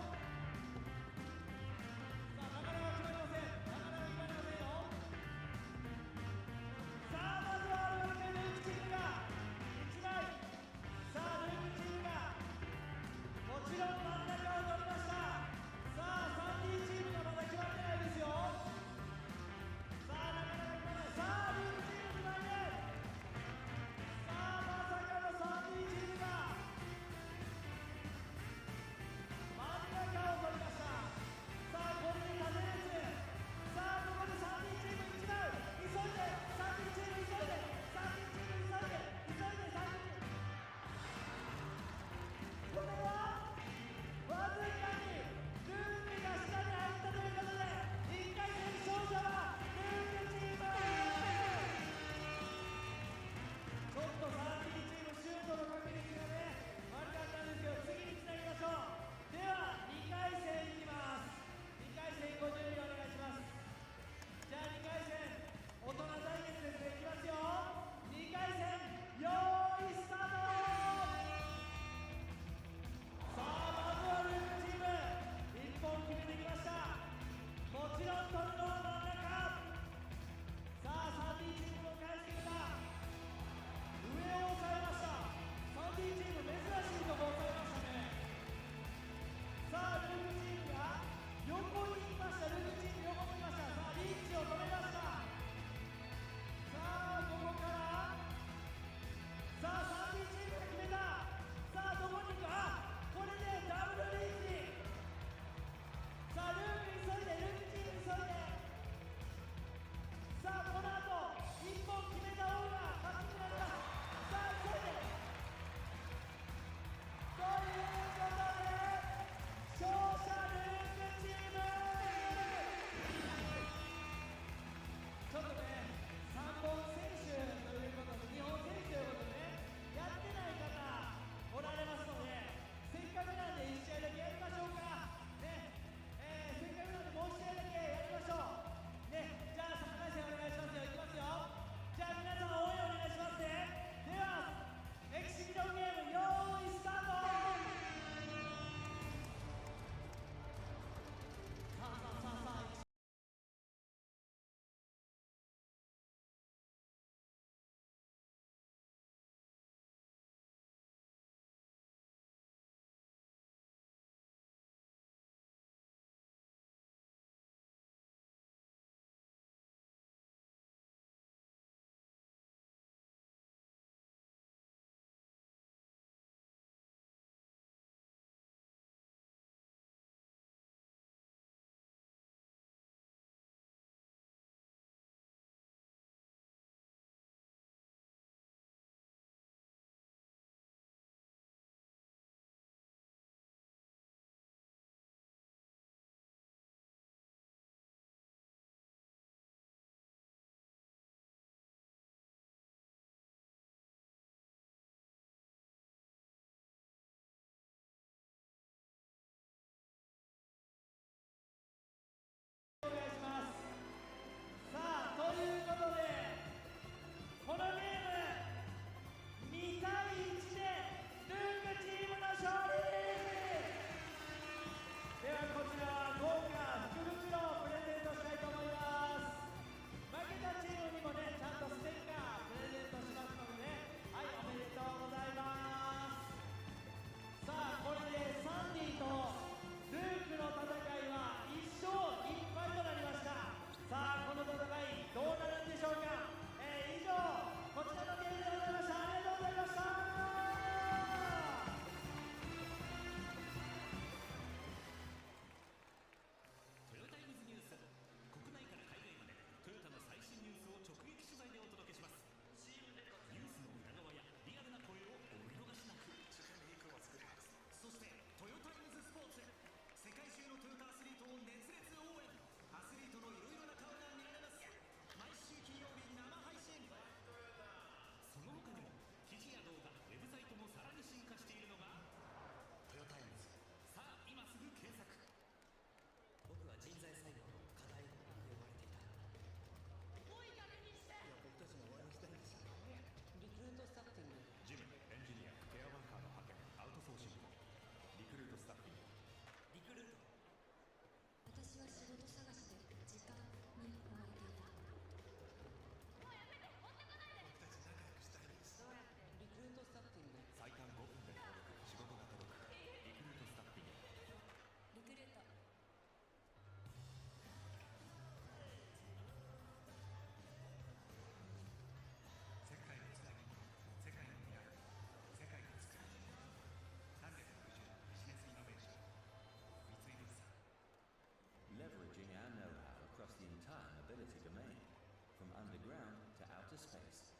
ground to outer space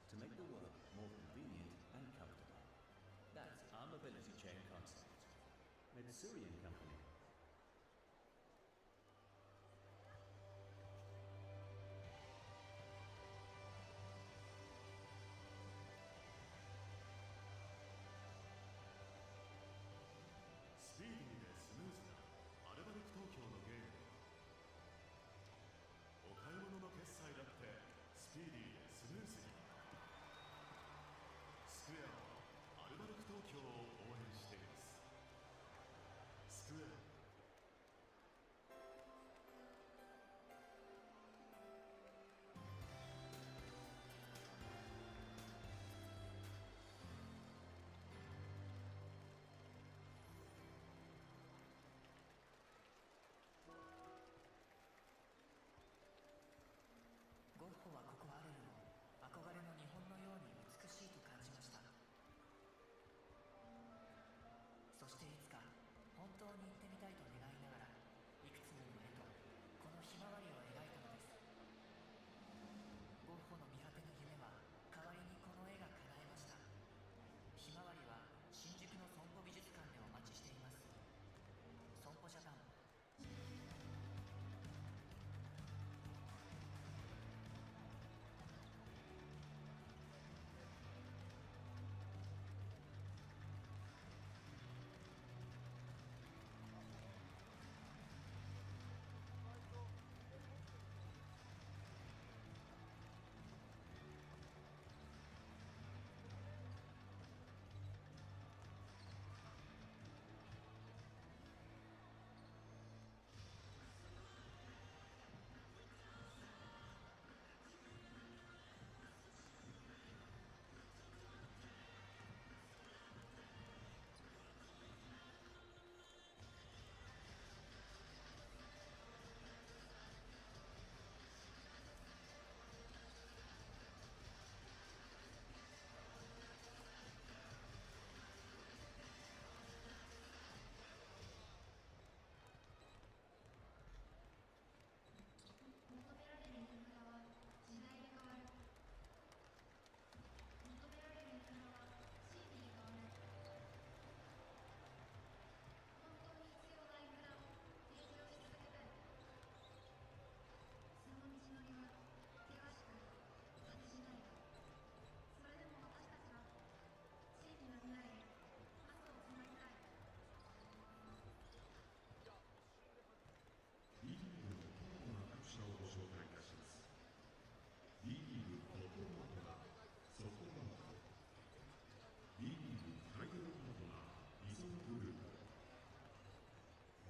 to make the work more convenient and comfortable. That's our mobility chain concept. Mitsuri & Company. スピーディーでスムーズなアルバルク東京のゲーム。お買い物の決済だってスピーディーでスムーズに。スクエアはアルバルク東京を応援しています。スクエア。ゴッホはここアレルを憧れの日本のように美しいと感じました。そしていつか本当に行ってみたいと願いながら、いくつもの絵とこのひまわりを描いたのです。ゴッホの見果てぬ夢は代わりにこの絵が叶えました。ひまわりは新宿の損保美術館でお待ちしています。損保ジャパン。B リーグの主な各社をご紹介いたします。B リーグトップパートナーソフトバンク、 B リーグタイトルパートナーリゾナグループ、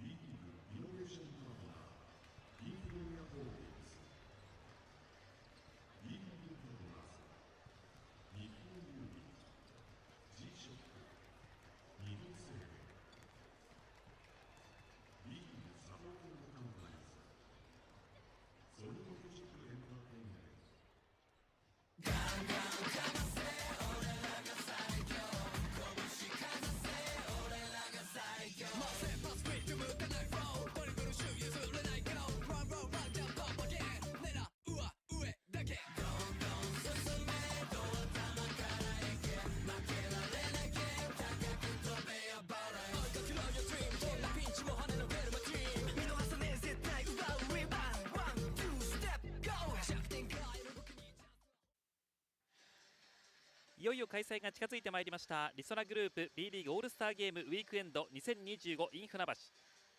B リーグイノベーションパートナーインフロニアホールディングス、 B リーグパートナーズ日本郵便、 G ショップ、日本生命、B リーグサポートカンパニーズ、ソニーミュージックエンターテインメント。いよいよ開催が近づいてまいりましたリソナグループ B リーグオールスターゲームウィークエンド2025 in 船橋。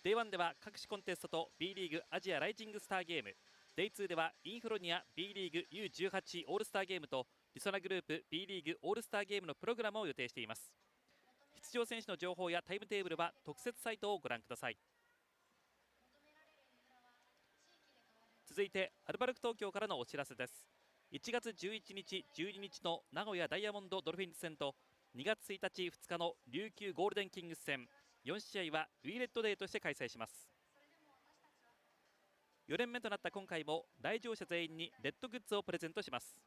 Day1 では各種コンテストと B リーグアジアライジングスターゲーム、 Day2 ではインフロニア B リーグ U18 オールスターゲームとリソナグループ B リーグオールスターゲームのプログラムを予定しています。出場選手の情報やタイムテーブルは特設サイトをご覧ください。続いてアルバルク東京からのお知らせです。1月11日、12日の名古屋ダイヤモンドドルフィンズ戦と2月1日、2日の琉球ゴールデンキングス戦、4試合はウィーレットデーとして開催します。4年目となった今回も来場者全員にレッドグッズをプレゼントします。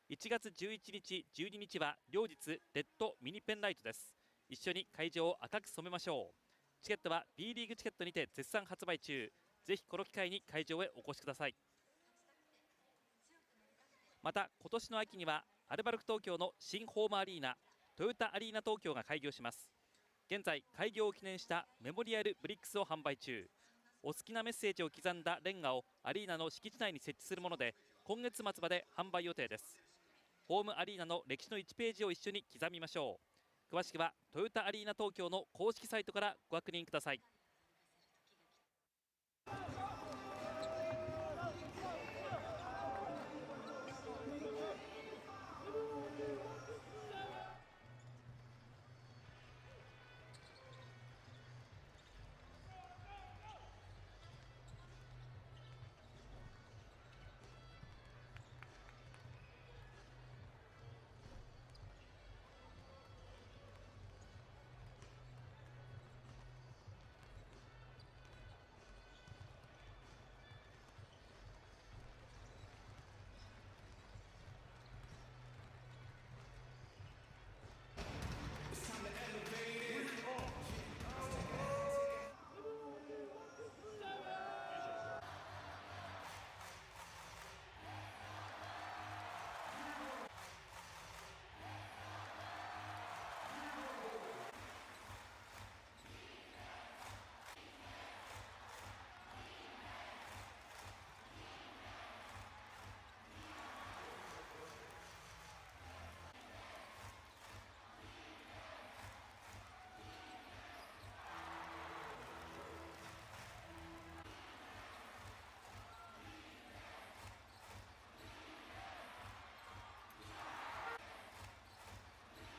1月11日、12日は両日レッドミニペンライトです。一緒に会場を赤く染めましょう。チケットは B リーグチケットにて絶賛発売中。ぜひこの機会に会場へお越しください。また今年の秋にはアルバルク東京の新ホームアリーナトヨタアリーナ東京が開業します。現在開業を記念したメモリアルブリックスを販売中。お好きなメッセージを刻んだレンガをアリーナの敷地内に設置するもので、今月末まで販売予定です。ホームアリーナの歴史の1ページを一緒に刻みましょう。詳しくはトヨタアリーナ東京の公式サイトからご確認ください。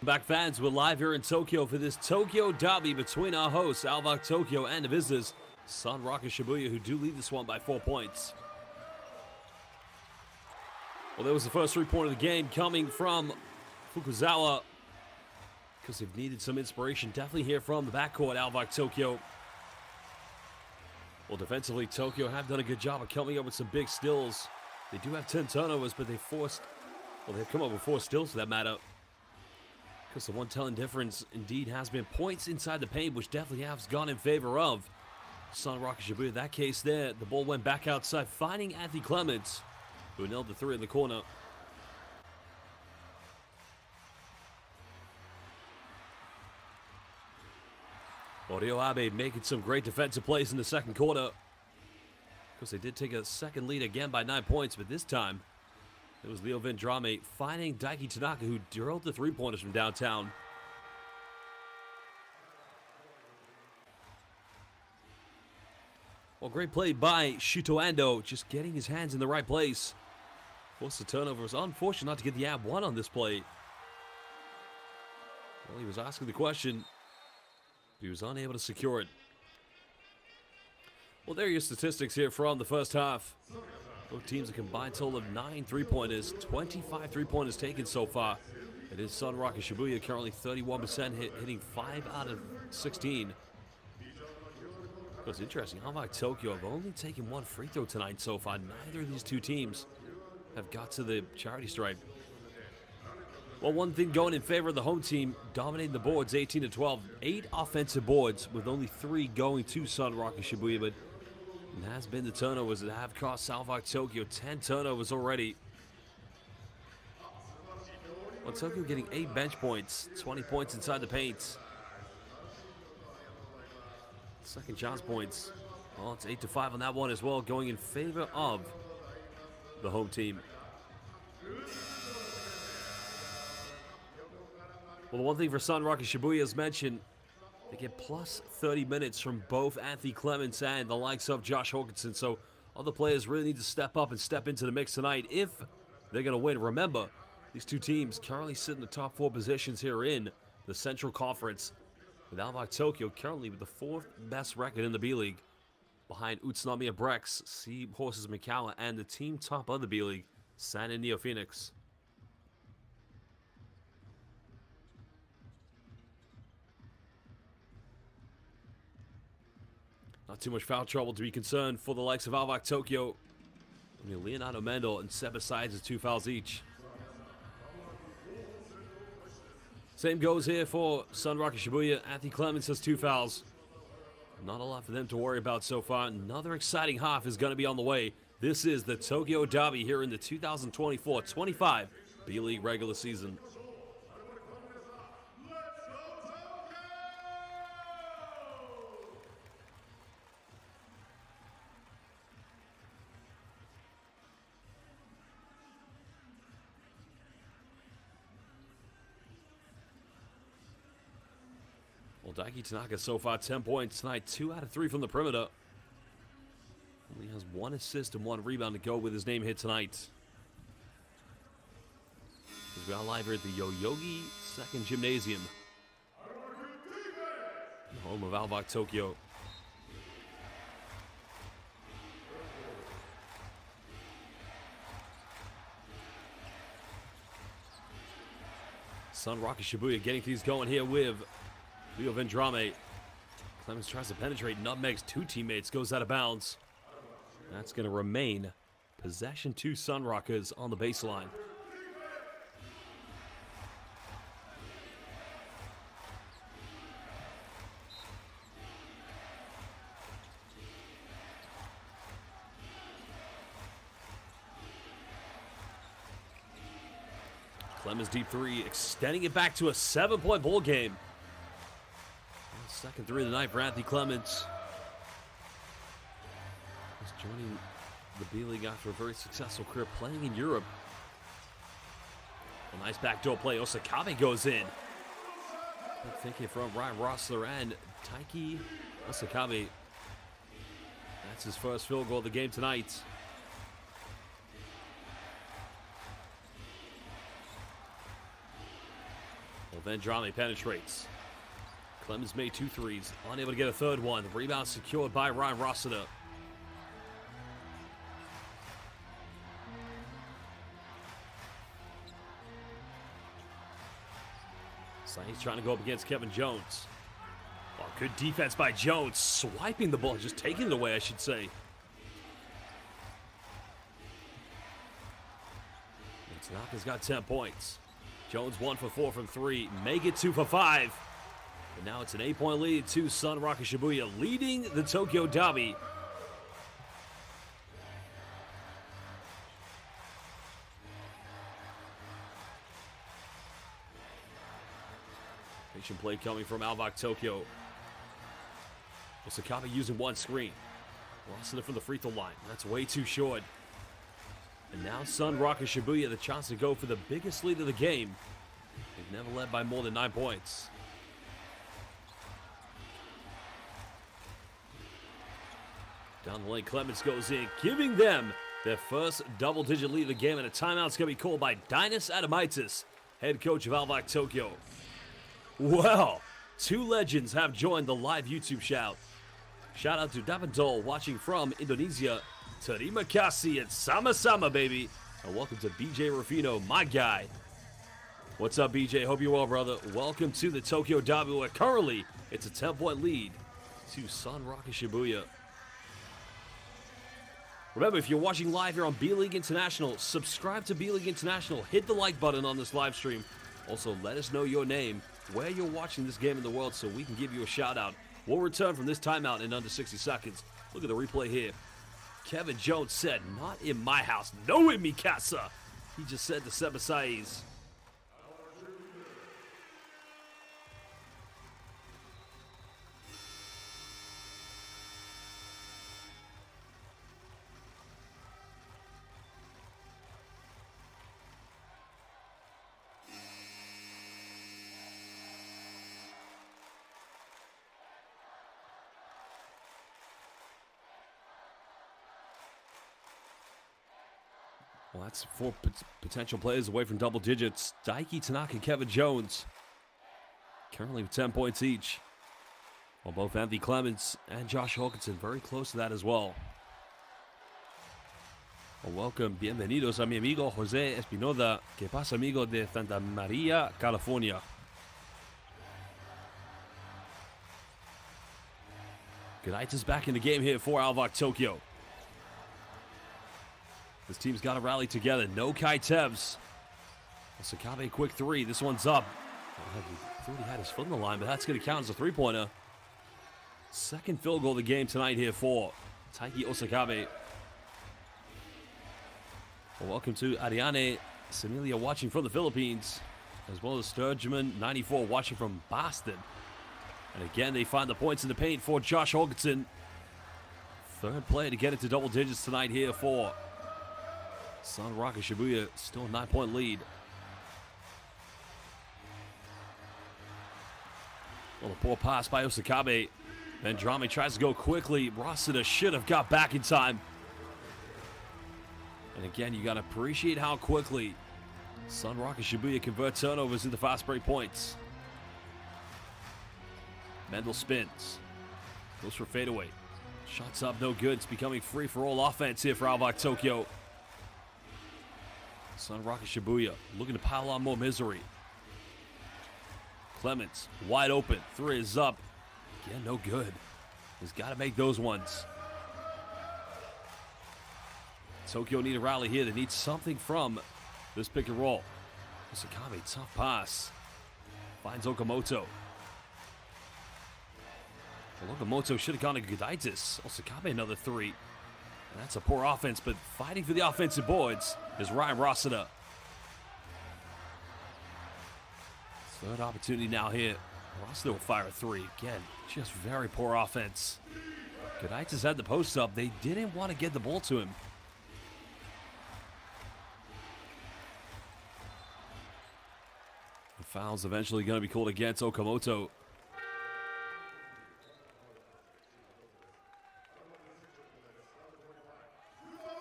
Back fans, we're live here in Tokyo for this Tokyo derby between our hosts, ALVARK Tokyo, and the visitors, SUNROCKERS Shibuya, who do lead this one by 4 points. Well, there was the first 3-point of the game coming from Fukuzawa, because they've needed some inspiration. Definitely here from the backcourt, ALVARK Tokyo. Well, defensively, Tokyo have done a good job of coming up with some big steals. They do have 10 turnovers, but they've come up with 4 steals for that matter. Because the one telling difference indeed has been points inside the paint, which definitely has gone in favor of SUNROCKERS Shibuya. In that case there, the ball went back outside, finding Anthony Clements, who nailed the 3 in the corner. Ryo Abe making some great defensive plays in the second quarter. Because they did take a second lead again by 9 points, but this time it was Leo Vendrame finding Daiki Tanaka, who drilled the 3-pointers from downtown. Well, great play by Shuto Ando, just getting his hands in the right place. Forced the turnover. It was unfortunate not to get the ab 1 on this play. Well, he was asking the question, but he was unable to secure it. Well, there are your statistics here from the first half. Both teams a combined total of 9 3-pointers, 25 3-pointers taken so far. It is SUNROCKERS Shibuya currently 31% hitting 5 out of 16. It's interesting, ALVARK Tokyo have only taken 1 free throw tonight so far. Neither of these two teams have got to the charity stripe. Well, one thing going in favor of the home team, dominating the boards 18-12. 8 offensive boards with only 3 going to SUNROCKERS Shibuya, but it has been the turnovers that have cost ALVARK Tokyo 10 turnovers already. Well, Tokyo getting 8 bench points, 20 points inside the paint. Second chance points. Well, it's 8-5 on that one as well, going in favor of the home team. Well, the one thing for SUNROCKERS Shibuya, as mentioned, they get plus 30 minutes from both Anthony Clements and the likes of Josh Hawkinson. So other players really need to step up and step into the mix tonight if they're going to win. Remember, these two teams currently sit in the top 4 positions here in the Central Conference, with ALVARK Tokyo currently with the 4th best record in the B-League, behind Utsunomiya Brex, Sea Horses Mikawa, and the team top of the B-League, San and Neo Phoenix. Not too much foul trouble to be concerned for the likes of ALVARK Tokyo. I mean, Leonardo Mendel and Seba Sides with 2 fouls each. Same goes here for SUNROCKERS Shibuya. Anthony Clements has 2 fouls. Not a lot for them to worry about so far. Another exciting half is going to be on the way. This is the Tokyo Derby here in the 2024-25 B.LEAGUE regular season. Well, Daiki Tanaka so far 10 points tonight, 2 out of 3 from the perimeter. Only has 1 assist and 1 rebound to go with his name hit tonight. As we are live here at the Yoyogi Second Gymnasium, home of ALVARK Tokyo. SUNROCKERS Shibuya getting things going here with Leo Vendrame. Clemens tries to penetrate, nutmegs 2 teammates, goes out of bounds. That's going to remain possession to SUNROCKERS on the baseline. Clemens deep 3, extending it back to a 7-point ball game. Second 3 of the night for Anthony Clemens. He's joining the B.LEAGUE after a very successful career playing in Europe. A nice backdoor play. Osakabe goes in. Good thinking from Ryan Rossler and Taiki Osakabe. That's his first field goal of the game tonight. Well, Vendrame penetrates. Clemens made 2 threes, unable to get a third one. The rebound secured by Ryan Rossiter. So he's trying to go up against Kevin Jones. Oh, good defense by Jones, swiping the ball, just taking it away, I should say. Tanaka's got 10 points. Jones 1 for 4 from 3, make it 2 for 5. And now it's an 8-point lead to SUNROCKERS Shibuya, leading the Tokyo Derby. Patient play coming from ALVARK Tokyo. Osakabe using 1 screen. Rossiter from the free throw line. That's way too short. And now SUNROCKERS Shibuya the chance to go for the biggest lead of the game. They've never led by more than 9 points. Down the lane, Clemens goes in, giving them their first double-digit lead of the game, and a timeout's going to be called by Dinas Adamaitis, head coach of ALVARK Tokyo. Well, 2 legends have joined the live YouTube shout. Shout out to Daventol watching from Indonesia. Terima kasih and sama-sama, baby. And welcome to BJ Rufino, my guy. What's up, BJ? Hope you're well, brother. Welcome to the Tokyo Derby, where currently it's a 10-point lead to SUNROCKERS Shibuya. Remember, if you're watching live here on B.LEAGUE International, subscribe to B.LEAGUE International. Hit the like button on this live stream. Also, let us know your name, where you're watching this game in the world, so we can give you a shout-out. We'll return from this timeout in under 60 seconds. Look at the replay here. Kevin Jones said, "Not in my house, no in mi casa." He just said to Sebasais. Well, that's 4 potential players away from double digits. Daiki Tanaka and Kevin Jones currently with 10 points each. While both Anthony Clemens and Josh Hawkinson very close to that as well. Well, welcome, bienvenidos a mi amigo Jose Espinoza, que pasa amigo de Santa Maria, California. Goodites is back in the game here for ALVARK Tokyo. This team's got to rally together. No Kai Tevs. Osakabe, quick 3. This one's up. I thought he had his foot in the line, but that's going to count as a 3-pointer. Second field goal of the game tonight here for Taiki Osakabe. Well, welcome to Ariane Semilia watching from the Philippines, as well as Sturgeon 94 watching from Boston. And again, they find the points in the paint for Josh Hawkinson. Third player to get into double digits tonight here for SUNROCKERS Shibuya. Still a 9-point lead. Well, a poor pass by Osakabe. Vendrame tries to go quickly. Rossiter should have got back in time. And again, you got to appreciate how quickly SUNROCKERS Shibuya convert turnovers into fast break points. Mendel spins. Goes for fadeaway. Shots up, no good. It's becoming free for all offense here for ALVARK Tokyo. SUNROCKERS Shibuya looking to pile on more misery. Clements wide open. Three is up. Again, no good. He's got to make those ones. Tokyo need a rally here. They need something from this pick and roll. Osakabe, tough pass. Finds Okamoto. Okamoto should have gone to Gudaitis. Osakabe another three. And that's a poor offense, but fighting for the offensive boards is Ryan Rossiter. Third opportunity now here. Rossiter will fire a three. Again, just very poor offense. Gudaitis had the post up. They didn't want to get the ball to him. The foul's eventually going to be called against Okamoto.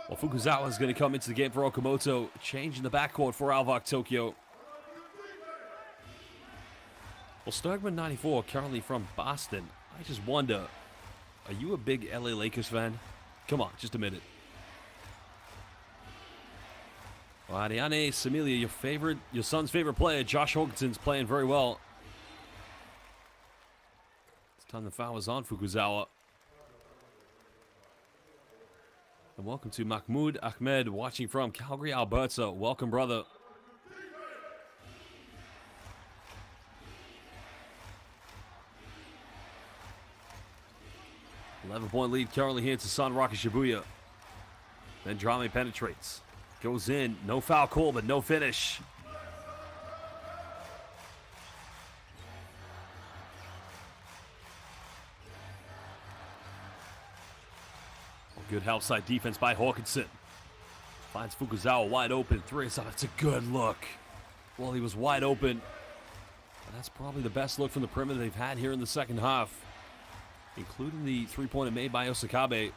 Well, Fukuzawa is going to come into the game for Okamoto, changing the backcourt for ALVARK Tokyo. Well, Sturgeon 94, currently from Boston. I just wonder, are you a big LA Lakers fan? Come on, just a minute. Well, Ariane Semilia, your son's favorite player, Josh Hawkinson's playing very well. It's time the foul was on Fukuzawa. And welcome to Mahmoud Ahmed watching from Calgary, Alberta. Welcome, brother. Eleven-point lead currently here to SUNROCKERS Shibuya. Vendrame penetrates. Goes in. No foul call, but no finish. Good help side defense by Hawkinson. Finds Fukuzawa wide open. Three is up. It's a good look. Well, he was wide open. And that's probably the best look from the perimeter they've had here in the second half, including the three-pointer made by Osakabe.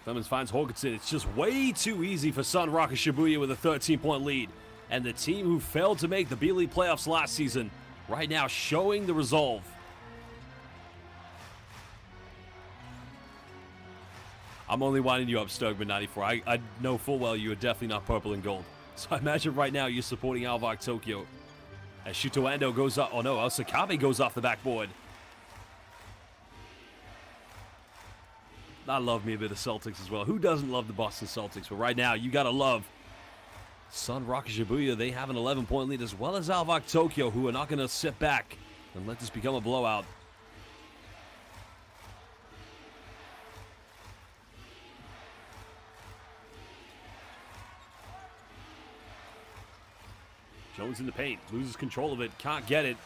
Clemens finds Hawkinson. It's just way too easy for SUNROCKERS Shibuya with a 13-point lead. And the team who failed to make the B.LEAGUE playoffs last season, right now showing the resolve. I'm only winding you up, Sturgeon 94. I know full well you are definitely not purple and gold. So I imagine right now you're supporting ALVARK Tokyo. As Shuto Ando goes up. Oh no, Osakabe goes off the backboard. I love me a bit of Celtics as well. Who doesn't love the Boston Celtics? But right now, you got to love SUNROCKERS Shibuya. They have an 11-point lead, as well as ALVARK Tokyo, who are not going to sit back and let this become a blowout. Jones in the paint, loses control of it, can't get it.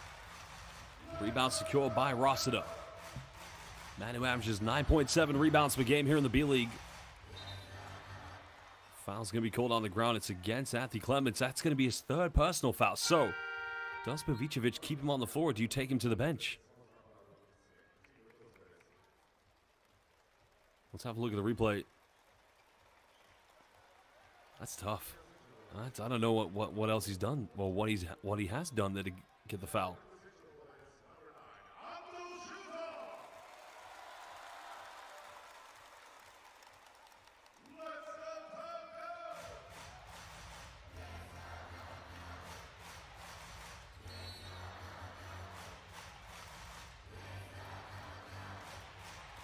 Rebound secured by Rossiter. Man who averages 9.7 rebounds per game here in the B-League. Foul's going to be called on the ground. It's against Anthony Clements. That's going to be his third personal foul. So, does Pavicevic keep him on the floor, or do you take him to the bench? Let's have a look at the replay. That's tough. I don't know what else he's done. Well, what he has done to get the foul.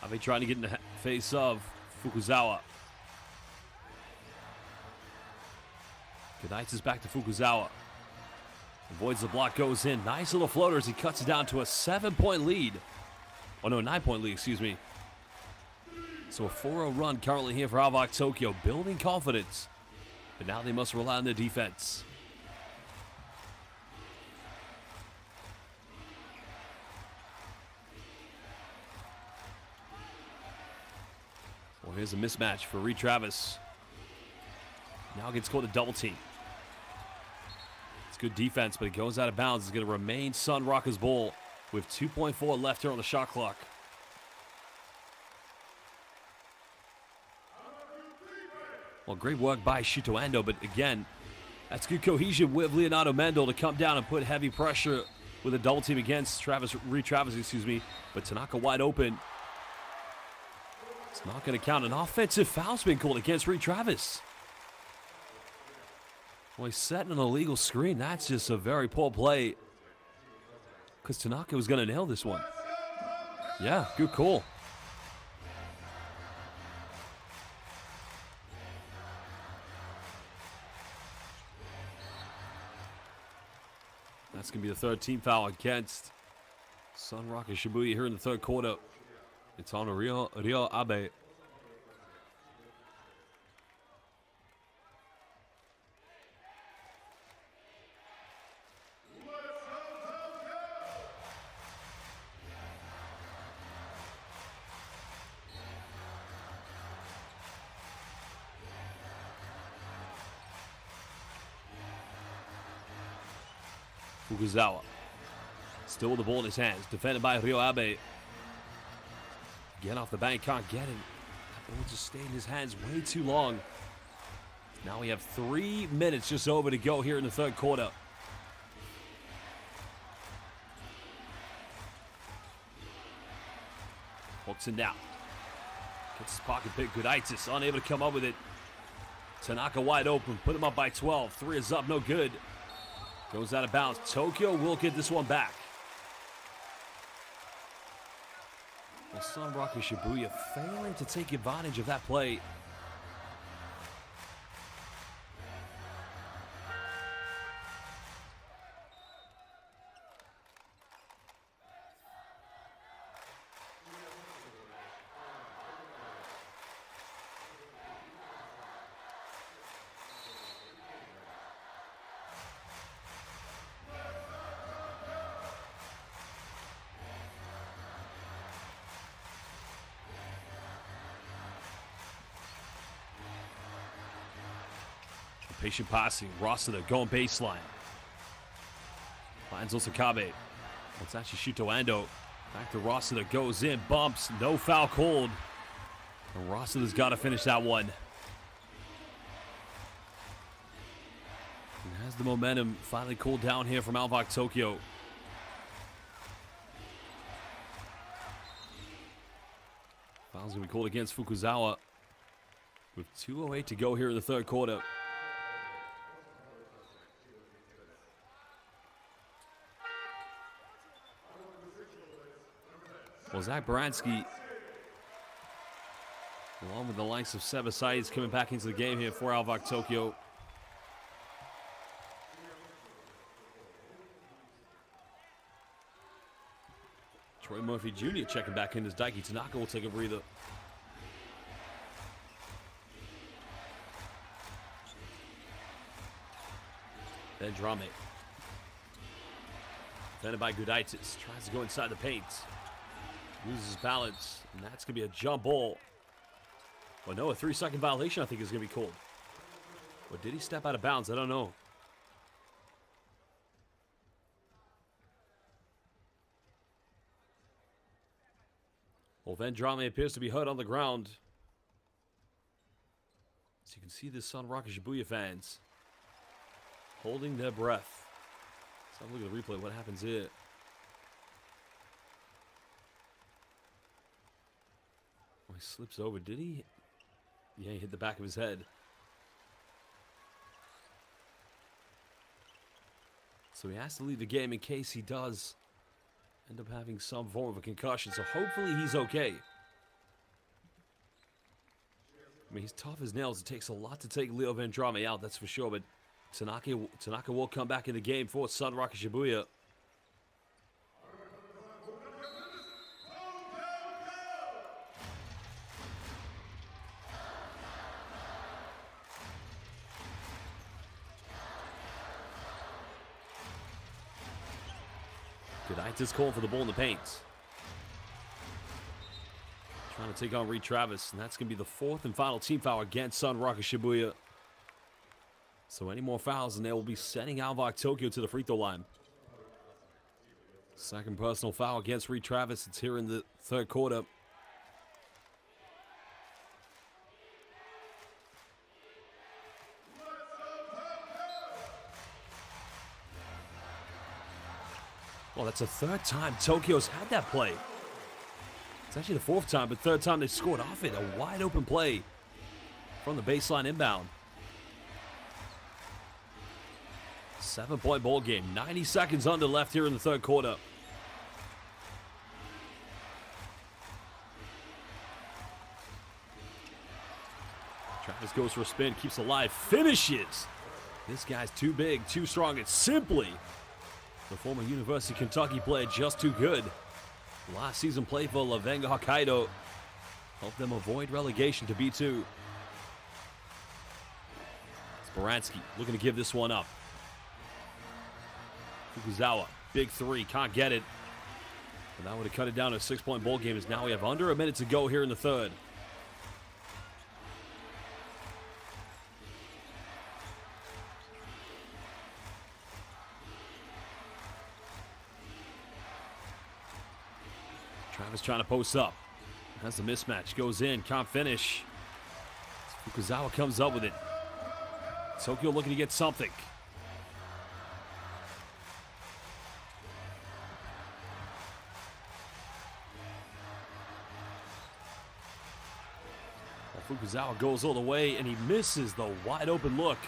Are they trying to get in the face of Fukuzawa? Gudaitis is back to Fukuzawa. Avoids the block, goes in. Nice little floater as he cuts it down to a 7-point lead. Oh no, 9-point lead, excuse me. So a 4-0 run currently here for ALVARK Tokyo, building confidence. But now they must rely on their defense. Well, here's a mismatch for Reed Travis. Now gets called a double team. It's good defense, but it goes out of bounds. It's going to remain SUNROCKERS ball with 2.4 left here on the shot clock. Well, great work by Shuto Ando, but again, that's good cohesion with Leonardo Mendel to come down and put heavy pressure with a double team against Reed Travis, excuse me. But Tanaka wide open. It's not going to count. An offensive foul's been called against Reed Travis. Well, he's setting an illegal screen. That's just a very poor play. Because Tanaka was going to nail this one. Yeah, good call. That's going to be the third team foul against SUNROCKERS Shibuya here in the third quarter. It's on Ryo Abe. Fukuzawa. Still with the ball in his hands. Defended by Ryo Abe. Get off the bank, can't get him. That ball just stayed in his hands way too long. Now we have 3 minutes just over to go here in the third quarter. Hooks it down. Gets his pocket pick. Gudaitis unable to come up with it. Tanaka wide open. Put him up by 12. 3 is up, no good. Goes out of bounds. Tokyo will get this one back. Well, SUNROCKERS Shibuya failing to take advantage of that play. Patient passing. Rossiter going baseline. Finds Osakabe. It's actually Shuto Ando. Back to Rossiter. Goes in. Bumps. No foul called. And Rossiter's got to finish that one. And has the momentum finally cooled down here from ALVARK Tokyo. Foul's going to be called against Fukuzawa. With 2:08 to go here in the third quarter. Well, Zach Baranski, along with the likes of Sebasaitis, coming back into the game here for ALVARK Tokyo. Troy Murphy Jr. checking back in as Daiki Tanaka will take a breather. Then Drame. Defended by Gudaitis. Tries to go inside the paint. Loses his balance, and that's going to be a jump ball. Well, no, a 3-second violation I think is going to be called. Or did he step out of bounds? I don't know. Well, Vendrame appears to be hurt on the ground. So you can see the SUNROCKERS Shibuya fans holding their breath. Let's have a look at the replay. What happens here? Oh, he slips over. Did he? Yeah, he hit the back of his head. So he has to leave the game in case he does end up having some form of a concussion. So hopefully he's okay. I mean, he's tough as nails. It takes a lot to take Leo Vendrame out, that's for sure. But Tanaka will come back in the game for SUNROCKERS Shibuya. Kudaitis calling for the ball in the paint. Trying to take on Reed Travis, and that's going to be the fourth and final team foul against SUNROCKERS Shibuya. So any more fouls, and they will be sending ALVARK Tokyo to the free throw line. Second personal foul against Reed Travis. It's here in the third quarter. Well, that's the third time Tokyo's had that play. It's actually the fourth time, but third time they scored off it. A wide open play from the baseline inbound. 7-point ball game. 90 seconds under left here in the third quarter. Travis goes for a spin, keeps alive, finishes. This guy's too big, too strong. It's simply the former University of Kentucky player, just too good. Last season played for Lavenga Hokkaido. Helped them avoid relegation to B2. Sparansky looking to give this one up. Fukuzawa, big three, can't get it. And that would have cut it down to a 6-point ball game, as now we have under a minute to go here in the third. Travis trying to post up. Has a mismatch. Goes in. Can't finish. Fukuzawa comes up with it. Tokyo looking to get something. Well, Fukuzawa goes all the way, and he misses the wide open look.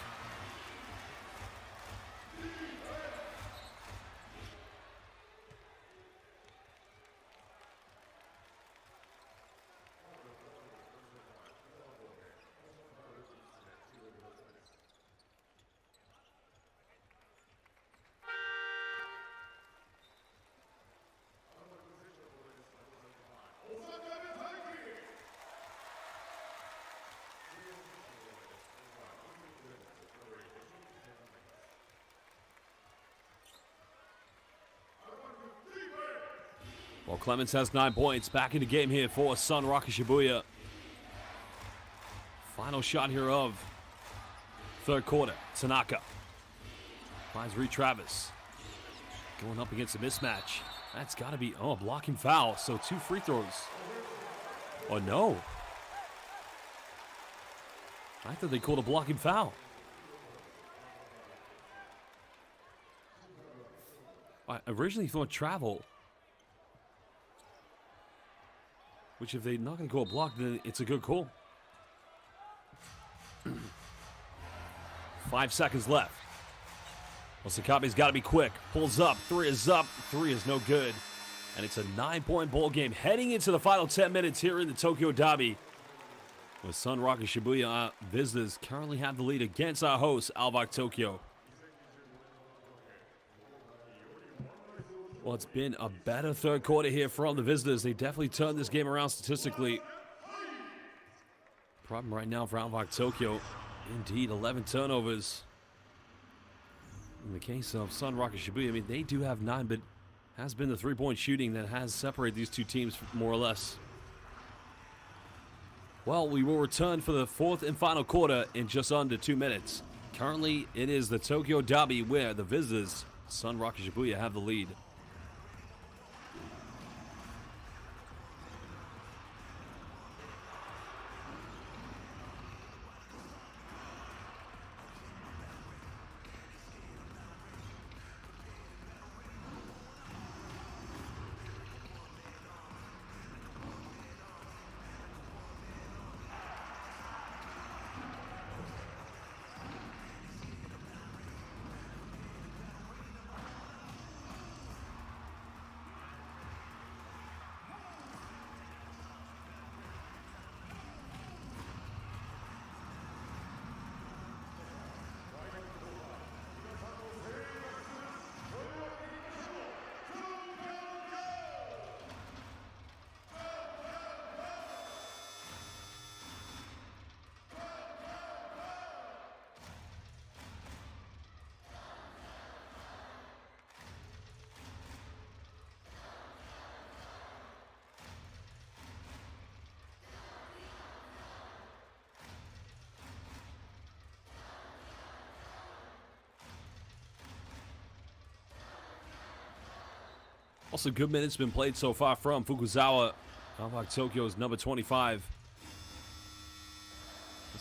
Well, Clemens has 9 points. Back in the game here for SUNROCKERS Shibuya. Final shot here of third quarter. Tanaka finds Reed Travis. Going up against a mismatch. That's got to be, a blocking foul. So 2 free throws. Oh, no. I thought they called a blocking foul. I originally thought travel. Which, if they're not going to call a block, then it's a good call. 5 seconds left. Well, Sakabe's got to be quick. Pulls up. 3 is up. 3 is no good. And it's a 9-point ball game heading into the final 10 minutes here in the Tokyo Derby. With SUNROCKERS Shibuya visitors currently have the lead against our hosts, ALVARK Tokyo. Well, it's been a better third quarter here from the visitors. They definitely turned this game around statistically. Problem right now for ALVARK Tokyo. Indeed, 11 turnovers. In the case of SUNROCKERS Shibuya, I mean, they do have 9, but has been the 3-point shooting that has separated these two teams more or less. Well, we will return for the fourth and final quarter in just under 2 minutes. Currently, it is the Tokyo Derby where the visitors, SUNROCKERS Shibuya, have the lead. Also, good minutes been played so far from Fukuzawa. ALVARK Tokyo's number 25.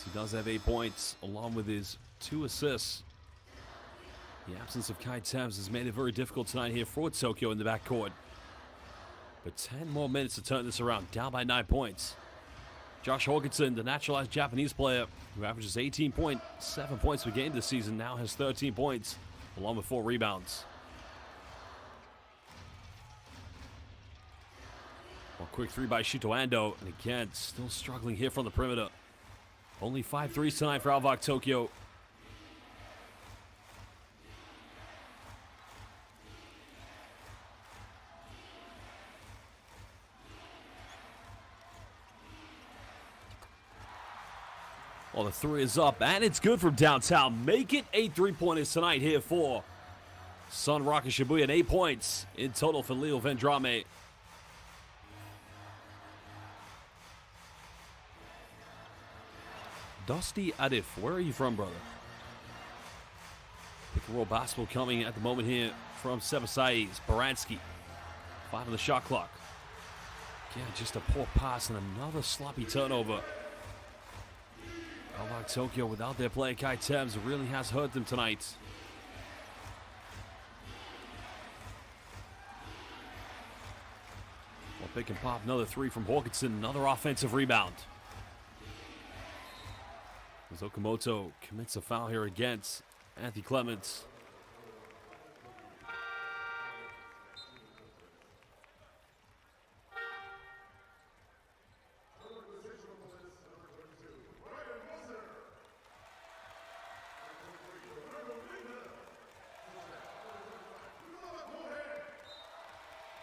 He does have 8 points, along with his 2 assists. The absence of Kai Thames has made it very difficult tonight here for Tokyo in the backcourt. But 10 more minutes to turn this around, down by 9 points. Josh Hawkinson, the naturalized Japanese player, who averages 18.7 points per game this season, now has 13 points, along with 4 rebounds. A quick 3 by Shito Ando, and again, still struggling here from the perimeter. Only 5 threes tonight for ALVARK Tokyo. Well, the 3 is up, and it's good from downtown. Make it 8 3-pointers tonight here for SUNROCKERS Shibuya, and 8 points in total for Leo Vendrame. Dusty Adif, where are you from, brother? Pick and roll basketball coming at the moment here from Sebasais. Baranski, 5 on the shot clock. Yeah, just a poor pass and another sloppy turnover. ALVARK Tokyo, without their player Kai Thames, really has hurt them tonight. Well, pick and pop, another 3 from Hawkinson, another offensive rebound. As Okamoto commits a foul here against Anthony Clements.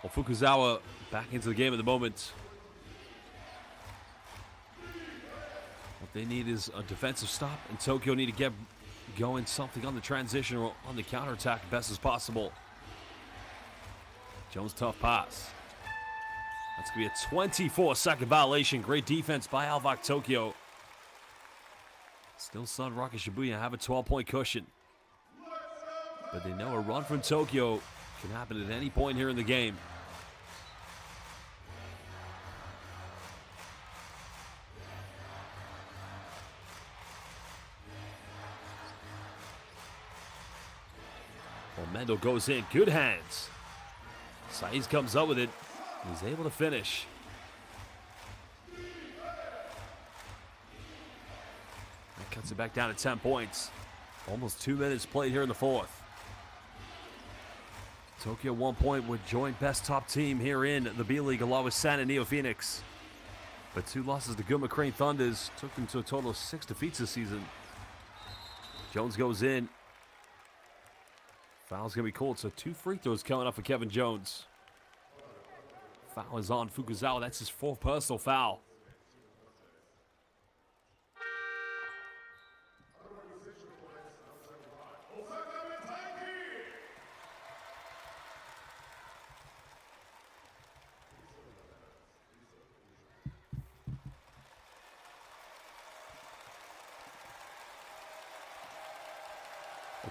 Well, Fukuzawa back into the game at the moment. What they need is a defensive stop, and Tokyo need to get going something on the transition or on the counterattack best as possible. Jones, tough pass. That's going to be a 24-second violation. Great defense by ALVARK Tokyo. Still SUNROCKERS Shibuya have a 12-point cushion. But they know a run from Tokyo can happen at any point here in the game. Well, Mendel goes in. Good hands. Saiz comes up with it. He's able to finish. That cuts it back down to 10 points. Almost 2 minutes played here in the fourth. Tokyo 1 point would join best top team here in the B-League along with San Antonio Phoenix. But 2 losses to Guma Crane Thunders took them to a total of 6 defeats this season. Jones goes in. Foul's going to be called, so 2 free throws coming up for Kevin Jones. Foul is on Fukuzawa. That's his 4th personal foul.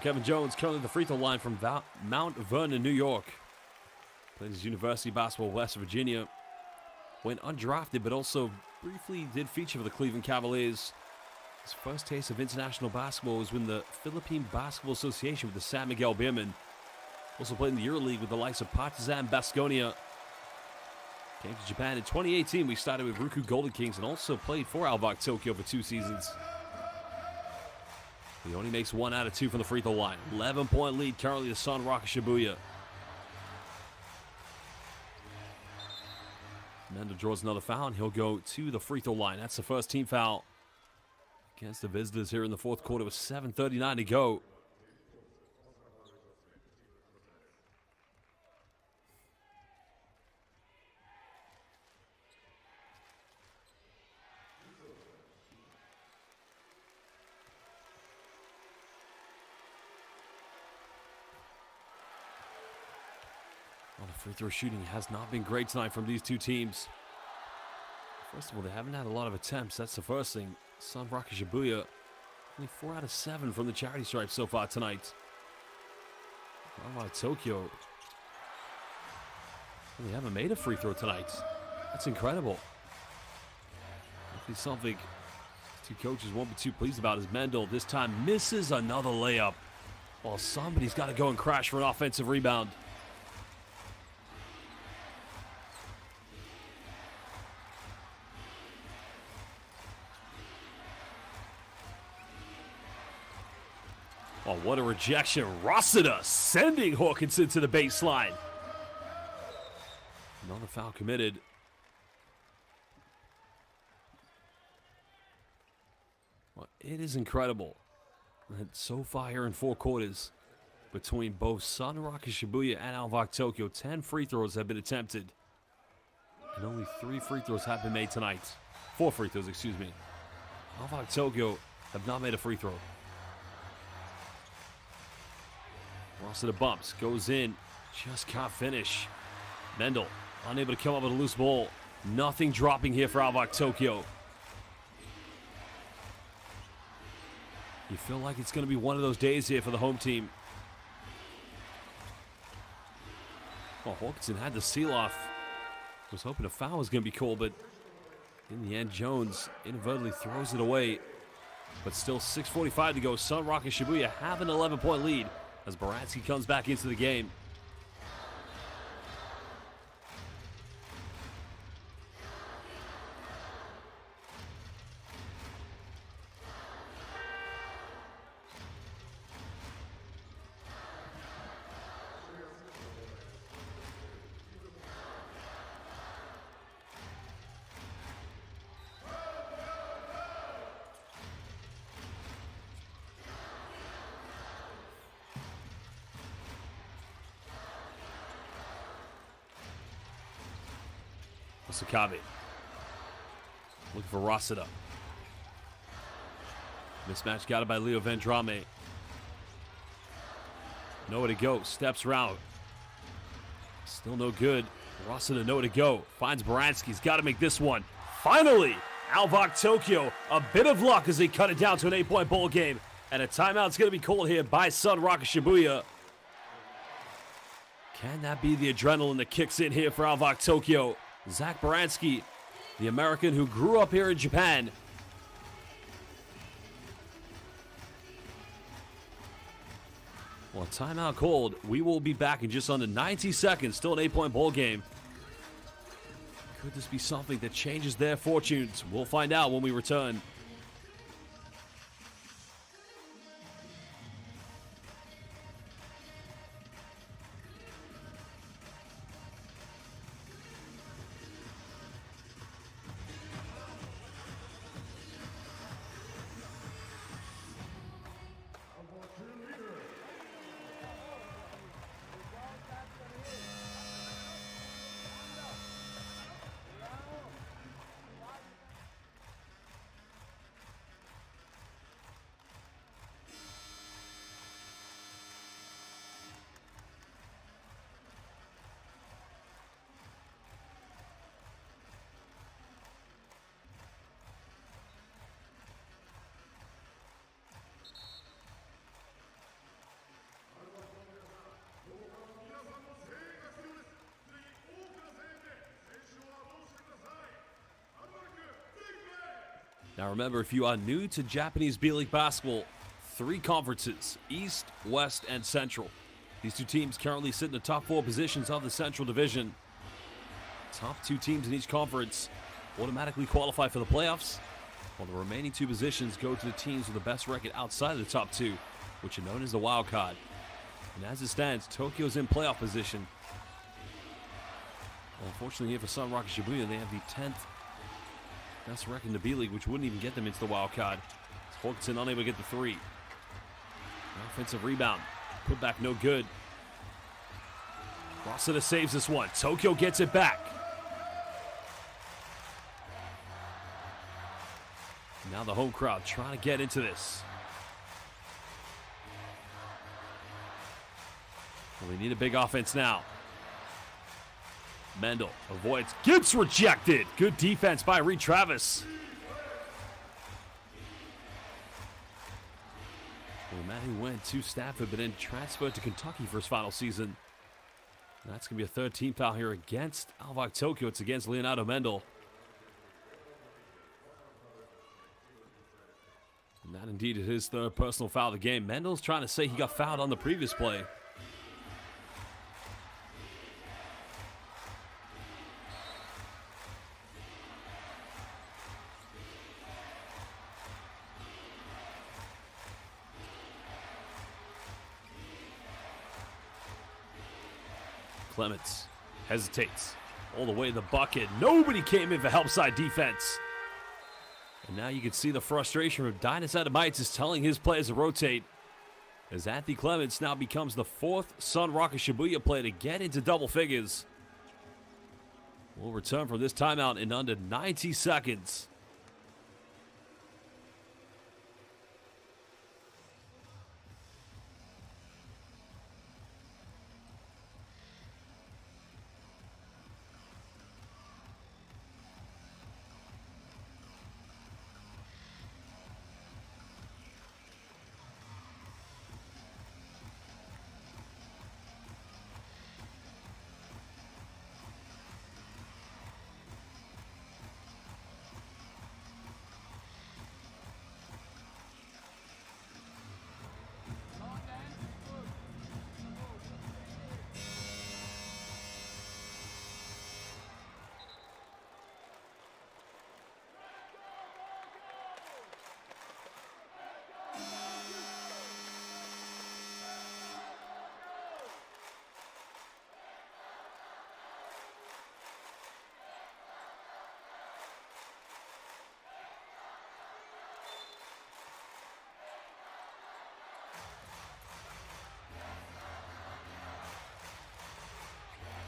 Kevin Jones currently at the free throw line from Mount Vernon, New York. Played his university basketball West Virginia. Went undrafted, but also briefly did feature for the Cleveland Cavaliers. His first taste of international basketball was when the Philippine Basketball Association with the San Miguel Beermen. Also played in the EuroLeague with the likes of Partizan Baskonia. Came to Japan in 2018. We started with Ruku Golden Kings and also played for ALVARK Tokyo for 2 seasons. He only makes 1 out of 2 from the free throw line. 11-point lead currently to SUNROCKERS Shibuya. Mendel draws another foul, and he'll go to the free throw line. That's the first team foul against the visitors here in the fourth quarter with 7:39 to go. Well, the free throw shooting has not been great tonight from these 2 teams. First of all, they haven't had a lot of attempts. That's the first thing. SUNROCKERS Shibuya, only 4 out of 7 from the charity stripe so far tonight. ALVARK Tokyo They haven't made a free throw tonight. That's incredible. Definitely something two coaches won't be too pleased about is Mendel this time misses another layup. Well, somebody's got to go and crash for an offensive rebound. Oh, what a rejection. Resona sending Hawkinson to the baseline. Another foul committed. Well, it is incredible that so far here in 4 quarters, between both SUNROCKERS Shibuya and ALVARK Tokyo, 10 free throws have been attempted. And only 3 free throws have been made tonight. 4 free throws, excuse me. ALVARK Tokyo have not made a free throw. Resona bumps, goes in, just can't finish. Mendel unable to come up with a loose ball. Nothing dropping here for ALVARK Tokyo. You feel like it's going to be one of those days here for the home team. Well, Hawkinson had the seal off. Was hoping a foul was going to be called, but in the end, Jones inadvertently throws it away. But still 6:45 to go. SUNROCKERS Shibuya have an 11-point lead as Baranski comes back into the game. Sakabe looking for Resona. Mismatch got it by Leo Vendrame. Nowhere to go. Steps round. Still no good. Resona nowhere to go. Finds Baranski. He's got to make this one. Finally, ALVARK Tokyo. A bit of luck as they cut it down to an 8-point ball game. And a timeout's going to be called here by SUNROCKERS Shibuya. Can that be the adrenaline that kicks in here for ALVARK Tokyo? Zach Baranski, the American who grew up here in Japan. Well, timeout called. We will be back in just under 90 seconds. Still an 8-point ball game. Could this be something that changes their fortunes? We'll find out when we return. Now remember, if you are new to Japanese B.LEAGUE basketball, 3 conferences, East, West, and Central. These 2 teams currently sit in the top 4 positions of the Central Division. Top 2 teams in each conference automatically qualify for the playoffs, while the remaining 2 positions go to the teams with the best record outside of the top 2, which are known as the wild card. And as it stands, Tokyo's in playoff position. Well, unfortunately here for SUNROCKERS Shibuya, they have the 10th best record in the B.LEAGUE, which wouldn't even get them into the wild card. Hawkinson unable to get the 3. Offensive rebound. Put back no good. Resona saves this one. Tokyo gets it back. Now the home crowd trying to get into this. Well, they need a big offense now. Mendel avoids, gets rejected. Good defense by Reed Travis. Well, the man who went to Stafford but then transferred to Kentucky for his final season. That's going to be a third team foul here against ALVARK Tokyo. It's against Leonardo Mendel. And that indeed is his third personal foul of the game. Mendel's trying to say he got fouled on the previous play. Clements hesitates all the way to the bucket. Nobody came in for help side defense. And now you can see the frustration from Dinas Adamites telling his players to rotate, as Anthony Clements now becomes the fourth SUNROCKERS Shibuya player to get into double figures. We'll return from this timeout in under 90 seconds.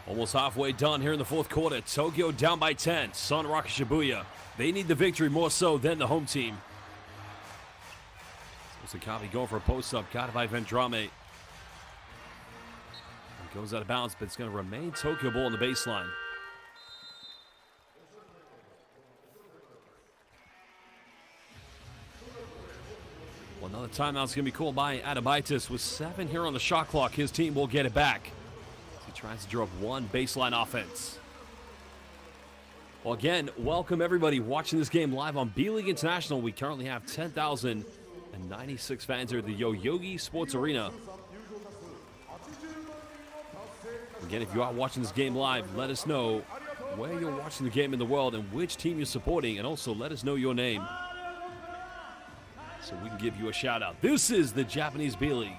Almost halfway done here in the fourth quarter. Tokyo down by 10. SUNROCKERS Shibuya. They need the victory more so than the home team. So Sakabi going for a post-up. Got it by Vendrame. Goes out of bounds, but it's going to remain Tokyo ball on the baseline. Well, another timeout's going to be called by Adamitis. With 7 here on the shot clock, his team will get it back. He tries to draw up one baseline offense. Well, again, welcome everybody watching this game live on B.LEAGUE International. We currently have 10,096 fans here at the Yoyogi Sports Arena. Again, if you are watching this game live, let us know where you're watching the game in the world and which team you're supporting, and also let us know your name so we can give you a shout out. This is the Japanese B.LEAGUE.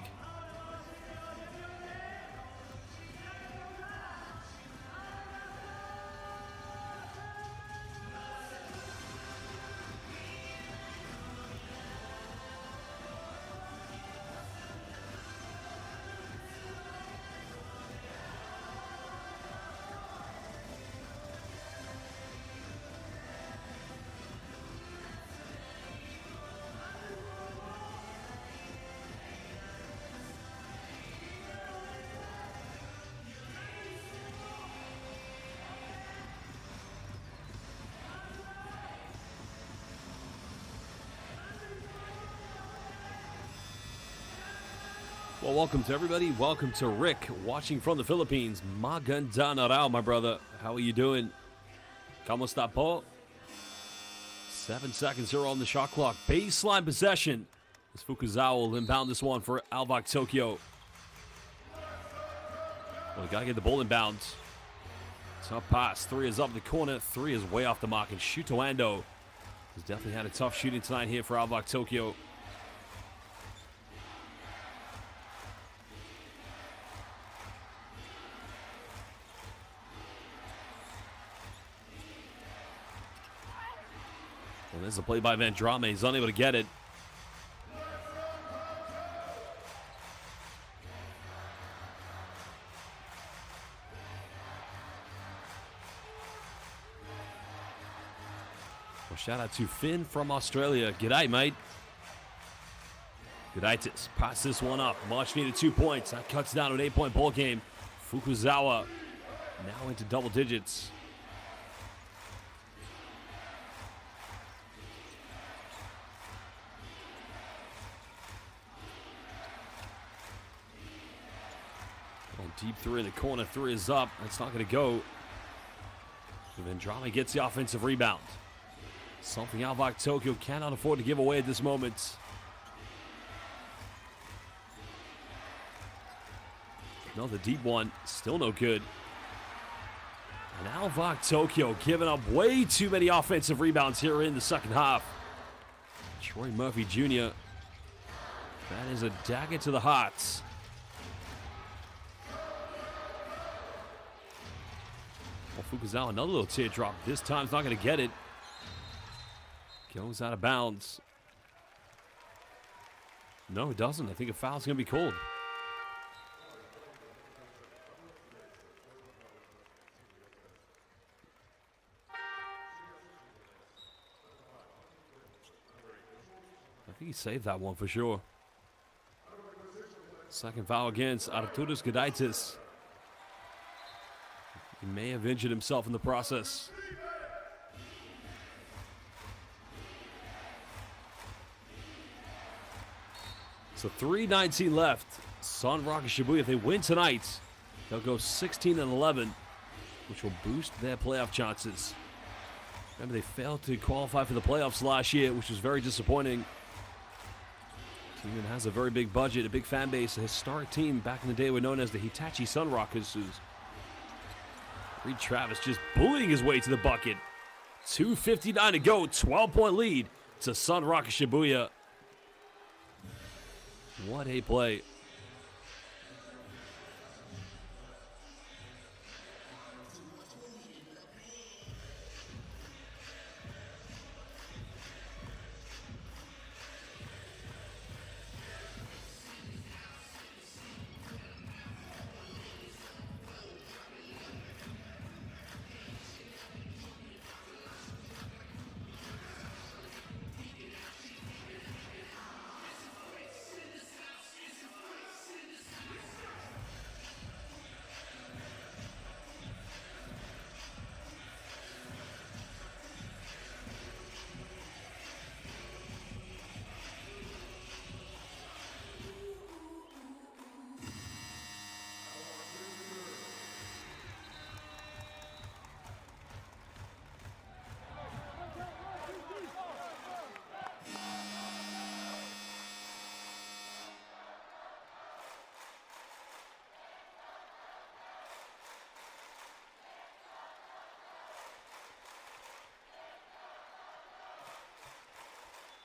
Well, welcome to everybody. Welcome to Rick, watching from the Philippines. Magandang araw, my brother. How are you doing? Kamusta po? 7 seconds here on the shot clock. Baseline possession. As Fukuzawa will inbound this one for ALVARK Tokyo. Well, got to get the ball inbound. Tough pass. 3 is up in the corner. 3 is way off the mark. And Shuto Ando has definitely had a tough shooting tonight here for ALVARK Tokyo. Well, there's a play by Vendrame. He's unable to get it. Well, shout out to Finn from Australia. G'day, mate. G'day. Pass this one up. Much needed 2 points. That cuts down to an 8-point ball game. Fukuzawa now into double digits. Deep three in the corner. Three is up. That's not going to go. Vendrame gets the offensive rebound. Something ALVARK Tokyo cannot afford to give away at this moment. Another deep one. Still no good. And ALVARK Tokyo giving up way too many offensive rebounds here in the second half. Troy Murphy Jr. That is a dagger to the hearts. Well, Fukuzawa, another little teardrop. This time's not going to get it. Goes out of bounds. No, it doesn't. I think a foul's going to be called. I think he saved that one for sure. Second foul against Arturas Gudaitis. He may have injured himself in the process. So 3:19 left. SUNROCKERS Shibuya, if they win tonight, they'll go 16-11, which will boost their playoff chances. Remember, they failed to qualify for the playoffs last year, which was very disappointing. The team has a very big budget, a big fan base, a historic team. Back in the day, were known as the Hitachi SUNROCKERS, who's Reed Travis just bullying his way to the bucket. 2:59 to go, 12-point lead to SUNROCKERS Shibuya. What a play.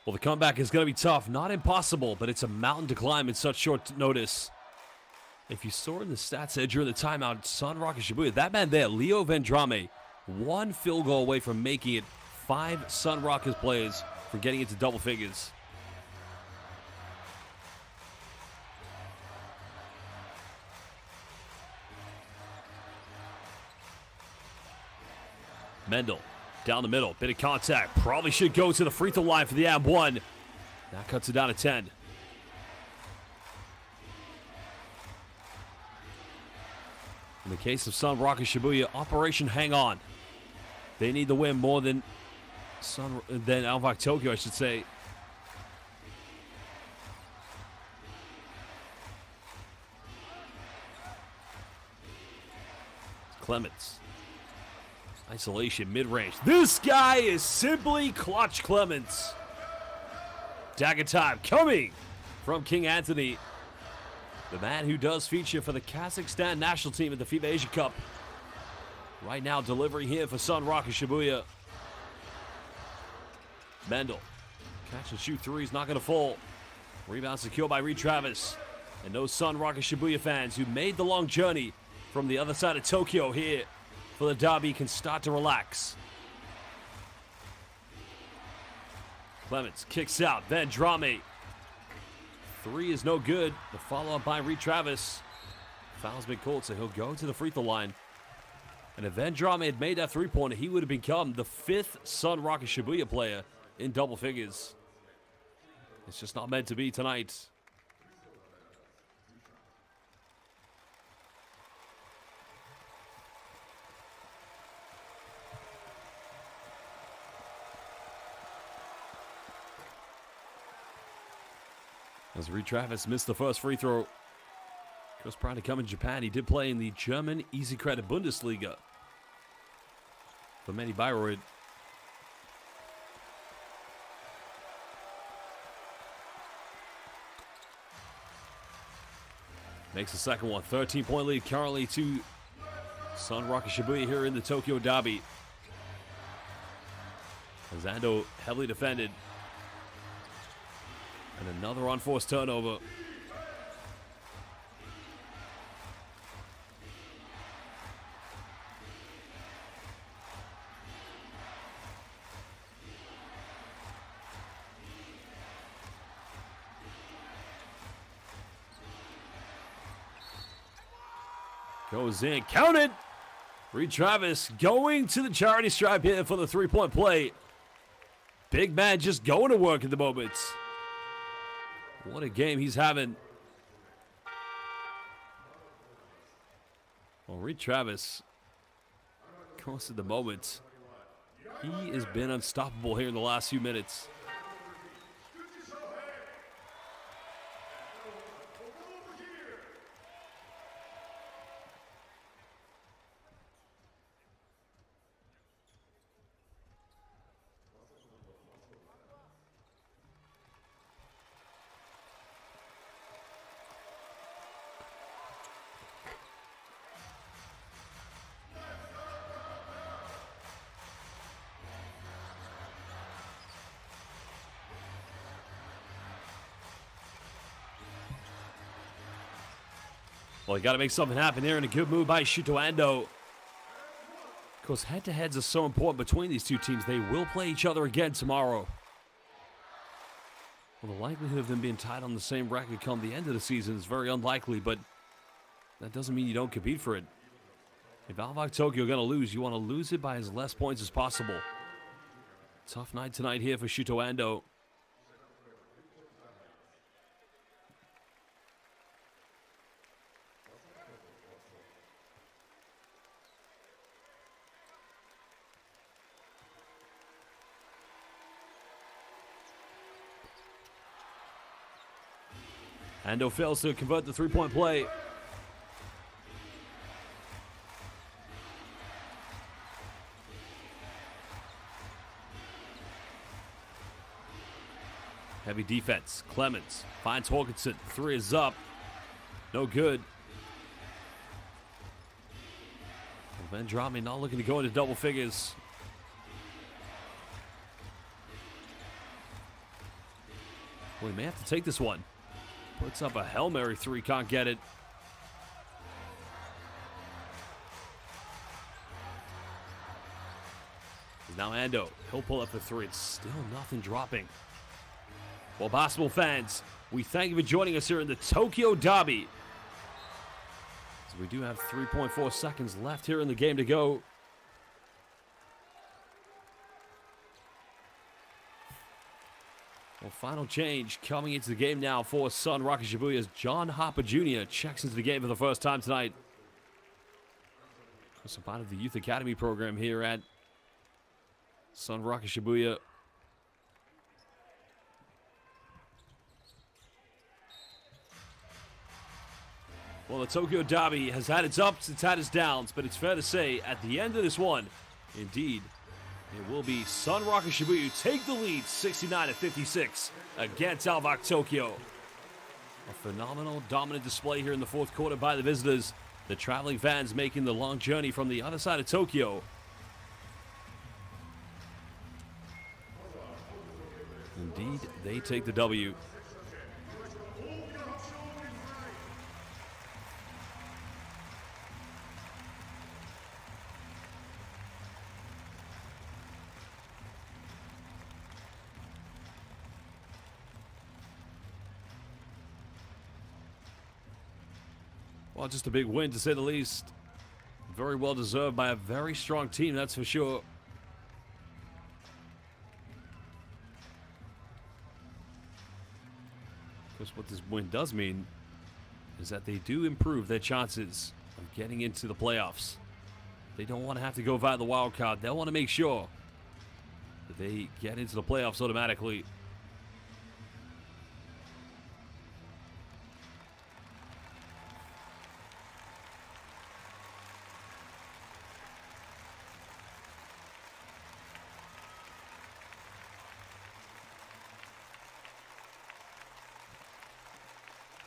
Well, the comeback is going to be tough. Not impossible, but it's a mountain to climb in such short notice. If you saw in the stats there during the timeout, SUNROCKERS Shibuya, that man there, Leo Vendrame, one field goal away from making it 5 SUNROCKERS players from getting into double figures. Mendel. Down the middle, bit of contact. Probably should go to the free throw line for the +1. That cuts it down to 10. In the case of SUNROCKERS Shibuya, Operation Hang On. They need the win more than ALVARK Tokyo, I should say. Clements. Isolation, mid-range. This guy is simply clutch Clements. Dagger time coming from King Anthony. The man who does feature for the Kazakhstan national team at the FIBA Asia Cup. Right now delivering here for SUNROCKERS Shibuya. Mendel. Catch and shoot three is not going to fall. Rebound secured by Reed Travis. And those SUNROCKERS Shibuya fans who made the long journey from the other side of Tokyo here for the derby can start to relax. Clements kicks out. Vendrame. Three is no good. The follow-up by Reed Travis. Foul's been called, so he'll go to the free throw line. And if Vendrame had made that three-pointer, he would have become the 5th SUNROCKERS Shibuya player in double figures. It's just not meant to be tonight. As Reed Travis missed the first free throw. Of course, prior to coming to Japan, he did play in the German Easy Credit Bundesliga for Manny Bayreuth. Makes the second one. 13-point lead currently to SUNROCKERS Shibuya here in the Tokyo Derby. As Ando heavily defended. And another unforced turnover. Goes in, counted. Reed Travis going to the charity stripe here for the three-point play. Big man just going to work at the moment. What a game he's having. Well, Reed Travis, of course, at the moment, he has been unstoppable here in the last few minutes. Well, you got to make something happen here, and a good move by Shuto Ando. Of course, head-to-heads are so important between these two teams. They will play each other again tomorrow. Well, the likelihood of them being tied on the same record come the end of the season is very unlikely, but that doesn't mean you don't compete for it. If ALVARK Tokyo are going to lose, you want to lose it by as less points as possible. Tough night tonight here for Shuto Ando. Ando fails to convert the three-point play. Heavy defense. Clemens finds Hawkinson. Three is up. No good. Vendrame not looking to go into double figures. Well, he may have to take this one. Puts up a Hail Mary three, can't get it. Now Ando, he'll pull up the three. It's still nothing dropping. Well, basketball fans, we thank you for joining us here in the Tokyo Derby. So we do have 3.4 seconds left here in the game to go. Well, final change coming into the game now for SUNROCKERS Shibuya as John Harper Jr. checks into the game for the first time tonight. Also part of the Youth Academy program here at SUNROCKERS Shibuya. Well, the Tokyo Derby has had its ups, it's had its downs, but it's fair to say at the end of this one, indeed, it will be SUNROCKERS Shibuya who take the lead 69-56 against ALVARK Tokyo. A phenomenal, dominant display here in the fourth quarter by the visitors. The traveling fans making the long journey from the other side of Tokyo. Indeed, they take the W. Well, just a big win, to say the least. Very well deserved by a very strong team, that's for sure. Because what this win does mean is that they do improve their chances of getting into the playoffs. They don't want to have to go via the wild card. They'll want to make sure that they get into the playoffs automatically.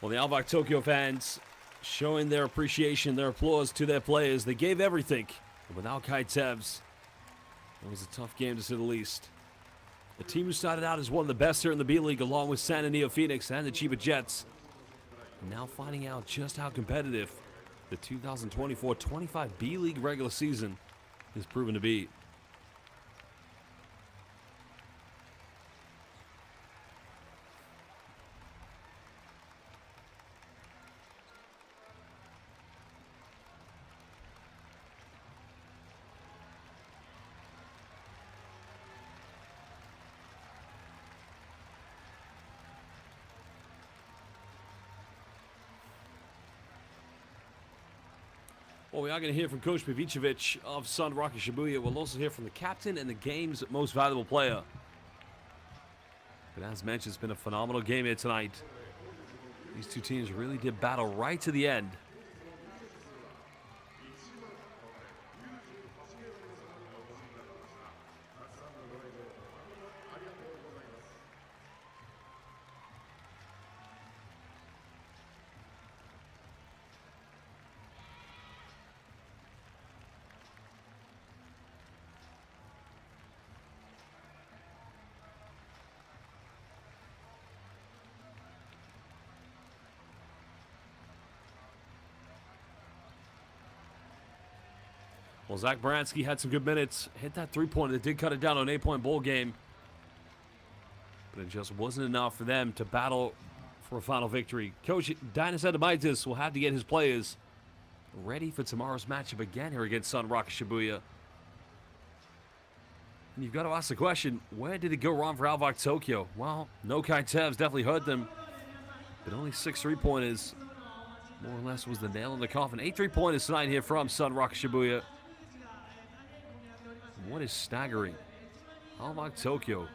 Well, the ALVARK Tokyo fans showing their appreciation, their applause to their players. They gave everything. And without Kaitevs, it was a tough game to say the least. The team who started out as one of the best here in the B-League, along with San Antonio Phoenix and the Chiba Jets, and now finding out just how competitive the 2024-25 B-League regular season is proven to be. Well, we are going to hear from Coach Pavicevic of SUNROCKERS Shibuya. We'll also hear from the captain and the game's most valuable player. But as mentioned, it's been a phenomenal game here tonight. These two teams really did battle right to the end. Well, Zach Baranski had some good minutes. Hit that three-pointer that did cut it down on an 8-point bowl game. But it just wasn't enough for them to battle for a final victory. Coach Dinas Adamaitis will have to get his players ready for tomorrow's matchup again here against SUNROCKERS Shibuya. And you've got to ask the question, where did it go wrong for ALVARK Tokyo? Well, no Kaitevs definitely hurt them. But only 6 3-pointers, more or less, was the nail in the coffin. 8 3-pointers tonight here from SUNROCKERS Shibuya. What is staggering? ALVARK Tokyo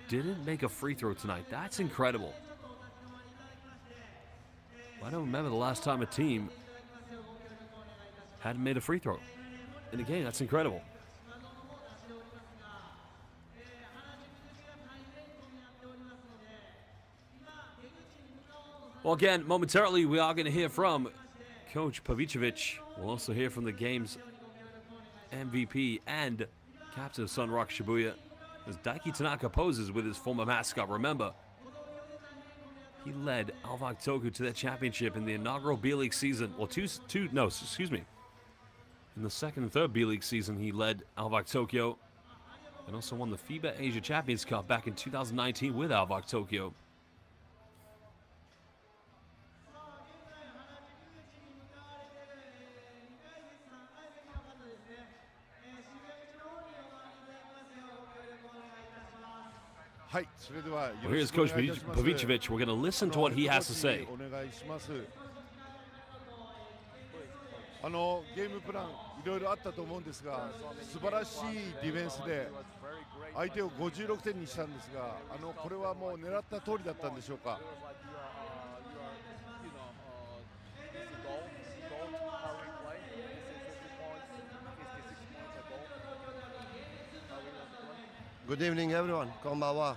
didn't make a free throw tonight. That's incredible. I don't remember the last time a team hadn't made a free throw in a game. That's incredible. Well, again, momentarily we are going to hear from Coach Pavicevic. We'll also hear from the game's MVP and captain of SUNROCKERS Shibuya, as Daiki Tanaka poses with his former mascot. Remember, he led ALVARK Tokyo to that championship in the inaugural B-League season. Well, in the second and third B-League season, he led ALVARK Tokyo and also won the FIBA Asia Champions Cup back in 2019 with ALVARK Tokyo. Well, here's Coach Pavicevic. We're going to listen to what he has to say. ゲームプランいろいろあったと思うんですが、素晴らしいディフェンスで相手を56点にしたんですが、これはもう狙った通りだったんでしょうか。Good evening, everyone. Konbanwa.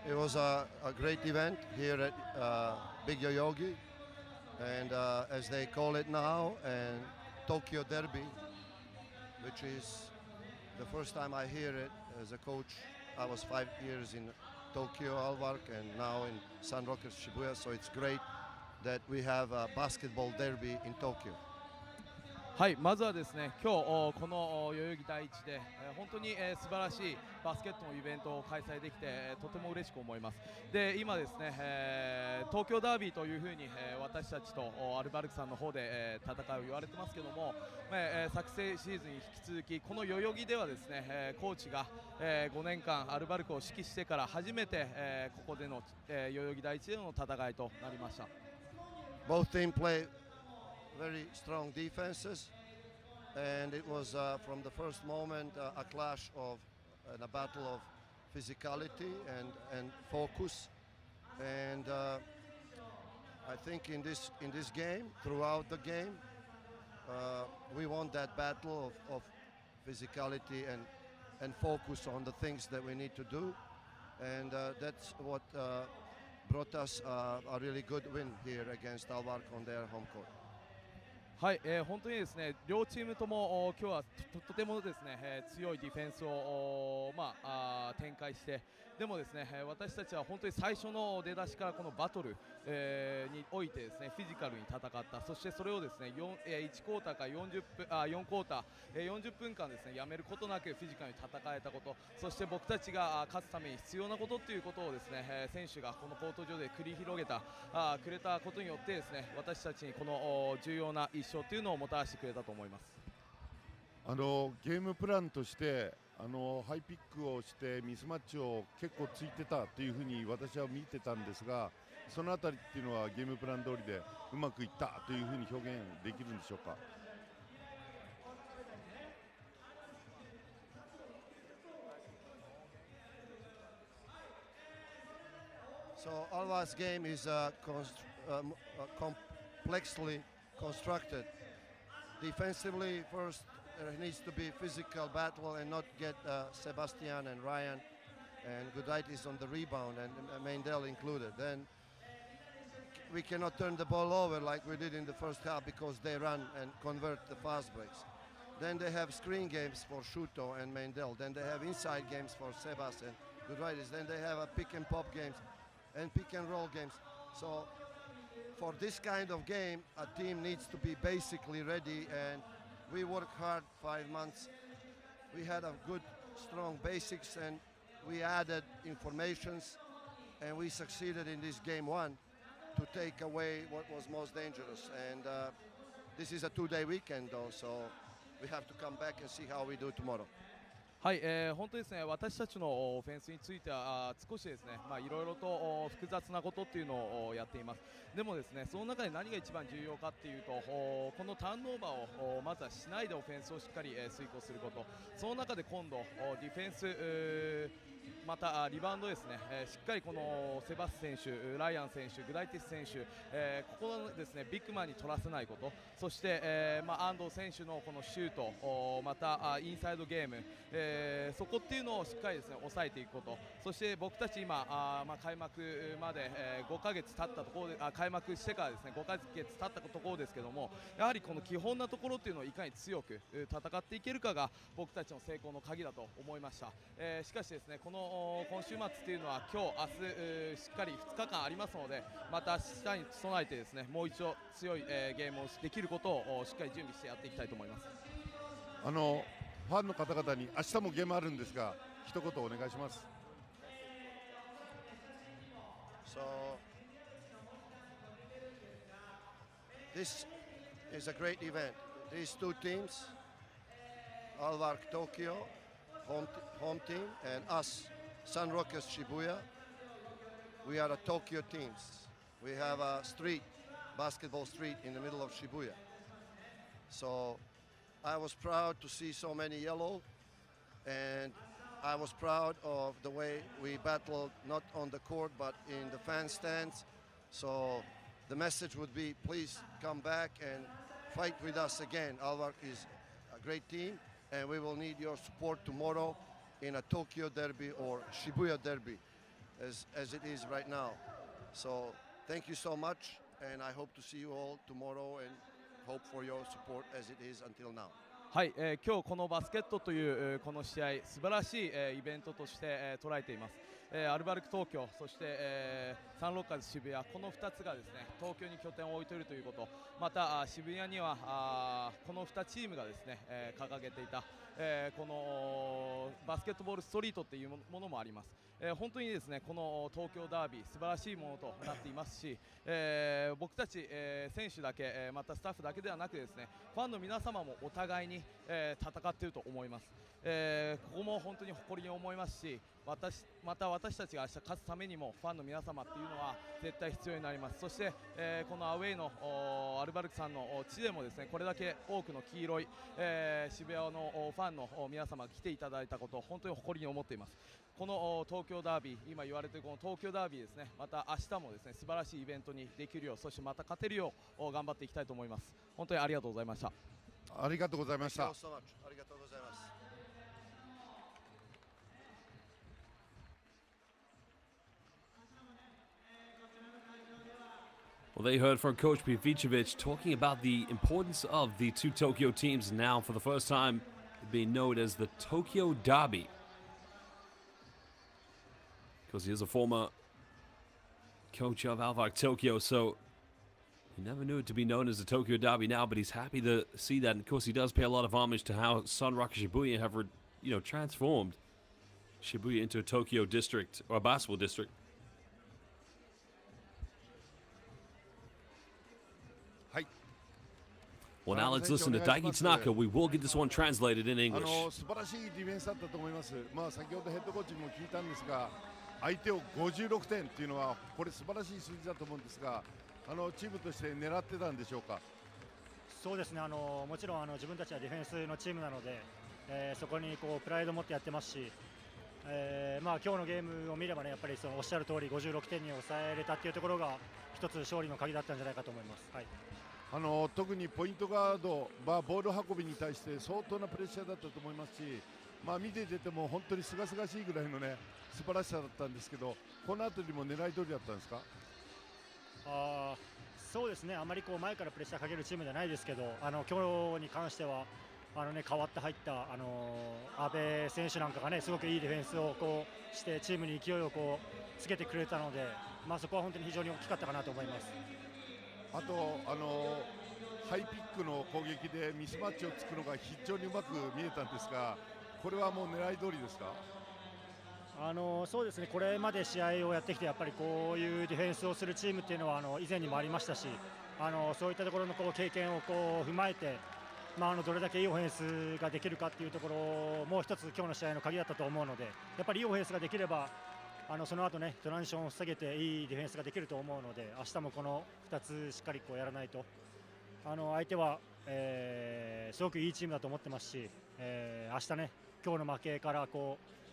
It was a great event here at Big Yoyogi, and as they call it now, and Tokyo Derby, which is the first time I hear it as a coach. I was 5 years in Tokyo ALVARK and now in SUNROCKERS Shibuya, so it's great that we have a basketball derby in Tokyo. はい、まずはですね、今日この代々木第一で本当に素晴らしいバスケットのイベントを開催できてとても嬉しく思います。で、今ですね、東京ダービーというふうに私たちとアルバルクさんの方で戦う言われてますけども、昨シーズンに引き続きこの代々木ではですね、コーチが5年間アルバルクを指揮してから初めてここでの代々木第一での戦いとなりました。Both teams play very strong defenses, and it was from the first moment a clash of and a battle of physicality and focus, and I think in this game, throughout the game, we won that battle of physicality and focus on the things that we need to do, and that's what brought us a really good win here against ALVARK on their home court. はい、本当にですね両チームとも今日はとてもですね、強いディフェンスを展開して、でもですね、私たちは本当に最初の出だしからこのバトル、においてですねフィジカルに戦った、そしてそれをですね1クォーターから4クォーター、40分間ですねやめることなくフィジカルに戦えたこと、そして僕たちが勝つために必要なことということをですね、選手がこのコート上で繰り広げたくれたことによってですね、私たちにこの重要な1勝というのをもたらしてくれたと思います。ゲームプランとしてハイピックをしてミスマッチを結構ついてたというふうに私は見てたんですが、そのあたりっていうのはゲームプラン通りでうまくいったというふうに表現できるんでしょうか。So Alva's game is complexly constructed. Defensively, first there needs to be physical battle and not get Sebastian and Ryan and Gudaitis on the rebound and Meindel included. Then we cannot turn the ball over like we did in the first half because they run and convert the fast breaks. Then they have screen games for Shuto and Meindel. Then they have inside games for Sebas and Gudaitis. Then they have a pick and pop games and pick and roll games. So for this kind of game, a team needs to be basically ready, and we worked hard 5 months. We had a good, strong basics, and we added informations, and we succeeded in this game 1 to take away what was most dangerous. And this is a 2-day weekend, though, so we have to come back and see how we do tomorrow. はい、本当ですね、私たちのオフェンスについては少しですね、いろいろと複雑なことっていうのをやっています。でもですね、その中で何が一番重要かっていうと、このターンオーバーをまずはしないでオフェンスをしっかり遂行すること、その中で今度ディフェンスまたリバウンドですね、しっかりこのセバス選手、ライアン選手、グライティス選手、ここのですねビッグマンに取らせないこと、そして、安藤選手のこのシュート、またインサイドゲーム、そこっていうのをしっかりですね抑えていくこと、そして僕たち今開幕まで、5ヶ月経ったところで開幕してからですね5ヶ月経ったところですけども、やはりこの基本なところっていうのをいかに強く戦っていけるかが僕たちの成功の鍵だと思いました。しかしですね、この今週末っていうのは今日明日しっかり2日間ありますので、また明日に備えてですねもう一度強い、ゲームをできることをしっかり準備してやっていきたいと思います。ファンの方々に明日もゲームあるんですが一言お願いします。So this is a great event. These two teams, ALVARK Tokyo, home team, and us, SUNROCKERS Shibuya, we are the Tokyo teams. We have a basketball street in the middle of Shibuya. So I was proud to see so many yellow, and I was proud of the way we battled not on the court but in the fan stands. So the message would be, please come back and fight with us again. ALVARK is a great team, and we will need your support tomorrow in a Tokyo derby or Shibuya derby as it is right now. So thank you so much, and I hope to see you all tomorrow and hope for your support as it is until now. はい、今日このバスケットというこの試合素晴らしい、イベントとして、捉えています。アルバルク東京、そして、サンロッカーズ渋谷、この2つがですね東京に拠点を置いているということ、また渋谷にはこの2チームがですね、掲げていた、このバスケットボールストリートっていうものもあります。本当にですねこの東京ダービー素晴らしいものとなっていますし、僕たち、選手だけ、またスタッフだけではなくですねファンの皆様もお互いに、戦っていると思います。ここも本当に誇りに思いますし、また私たちが明日勝つためにもファンの皆様っていうのは絶対必要になります。そして、このアウェイのアルバルクさんの地でもですねこれだけ多くの黄色い、渋谷のファンの皆様が来ていただいたことを本当に誇りに思っています。この東京ダービー、今言われているこの東京ダービーですね、また明日もですね素晴らしいイベントにできるよう、そしてまた勝てるよう頑張っていきたいと思います。本当にありがとうございました。ありがとうございました。Thank you so much. ありがとうございます。Well, they heard from Coach Pivicevic talking about the importance of the two Tokyo teams now for the first time being known as the Tokyo Derby. Because he is a former coach of ALVARK Tokyo, so he never knew it to be known as the Tokyo Derby now, but he's happy to see that. And of course, he does pay a lot of homage to how SUNROCKERS Shibuya have, transformed Shibuya into a Tokyo district, or a basketball district. Well, now let's listen to Daiki Tanaka. We will get this one translated in English. 素晴らしいディフェンスだったと思います。先ほどヘッドコーチにも聞いたんですが、相手を56点っていうのはこれ素晴らしい数字だと思うんですが、チームとして狙ってたんでしょうか。そうですね。もちろん自分たちはディフェンスのチームなので、そこにプライドを持ってやってますし、今日のゲームを見ればね、やっぱりおっしゃる通り56点に抑えれたっていうところが一つ勝利の鍵だったんじゃないかと思います。はい。特にポイントガード、ボール運びに対して相当なプレッシャーだったと思いますし、見ていても本当にすがすがしいぐらいのね素晴らしさだったんですけど、このあたりも狙い通りだったんですか。そうですね。あまり前からプレッシャーかけるチームじゃないですけど、今日に関しては代わって入った阿部選手なんかがねすごくいいディフェンスをしてチームに勢いをつけてくれたので、そこは本当に非常に大きかったかなと思います。あとハイピックの攻撃でミスマッチをつくのが非常にうまく見えたんですが、これはもう狙い通りですか。そうですね。これまで試合をやってきてやっぱりこういうディフェンスをするチームっていうのは以前にもありましたし、そういったところの経験を踏まえて、どれだけいいオフェンスができるかっていうところも一つ今日の試合の鍵だったと思うので、やっぱりいいオフェンスができればその後ねトランジションを防げていいディフェンスができると思うので、明日もこの2つしっかりやらないと相手は、すごくいいチームだと思ってますし、明日ね今日の負けから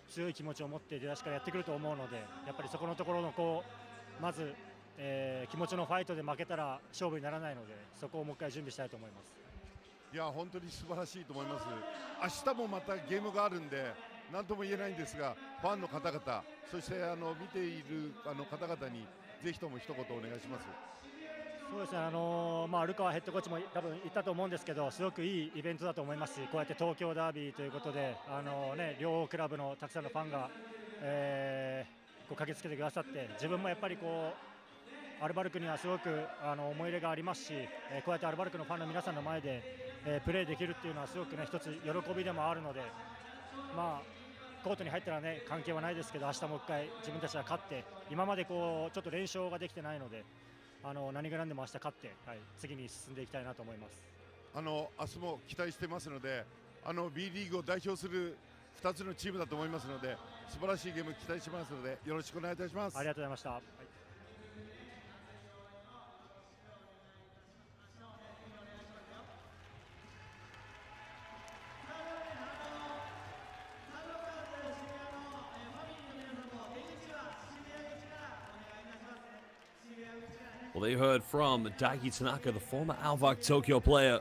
強い気持ちを持って出だしからやってくると思うので、やっぱりそこのところのまず、気持ちのファイトで負けたら勝負にならないので、そこをもう一回準備したいと思います。いや本当に素晴らしいと思います。明日もまたゲームがあるんで何とも言えないんですが、ファンの方々、そして見ている方々にぜひとも一言お願いします。そうですね。ルカワヘッドコーチも多分言ったと思うんですけど、すごくいいイベントだと思いますし、こうやって東京ダービーということで両クラブのたくさんのファンが、駆けつけてくださって、自分もやっぱりアルバルクにはすごく思い入れがありますし、こうやってアルバルクのファンの皆さんの前で、プレーできるっていうのはすごくね一つ喜びでもあるので、コートに入ったらね関係はないですけど、明日もう一回自分たちは勝って、今までちょっと連勝ができてないので、何が何でも明日勝って、次に進んでいきたいなと思います。明日も期待してますので、B リーグを代表する2つのチームだと思いますので、素晴らしいゲーム期待しますのでよろしくお願いいたします。ありがとうございました。Well, they heard from Daiki Tanaka, the former ALVARK Tokyo player.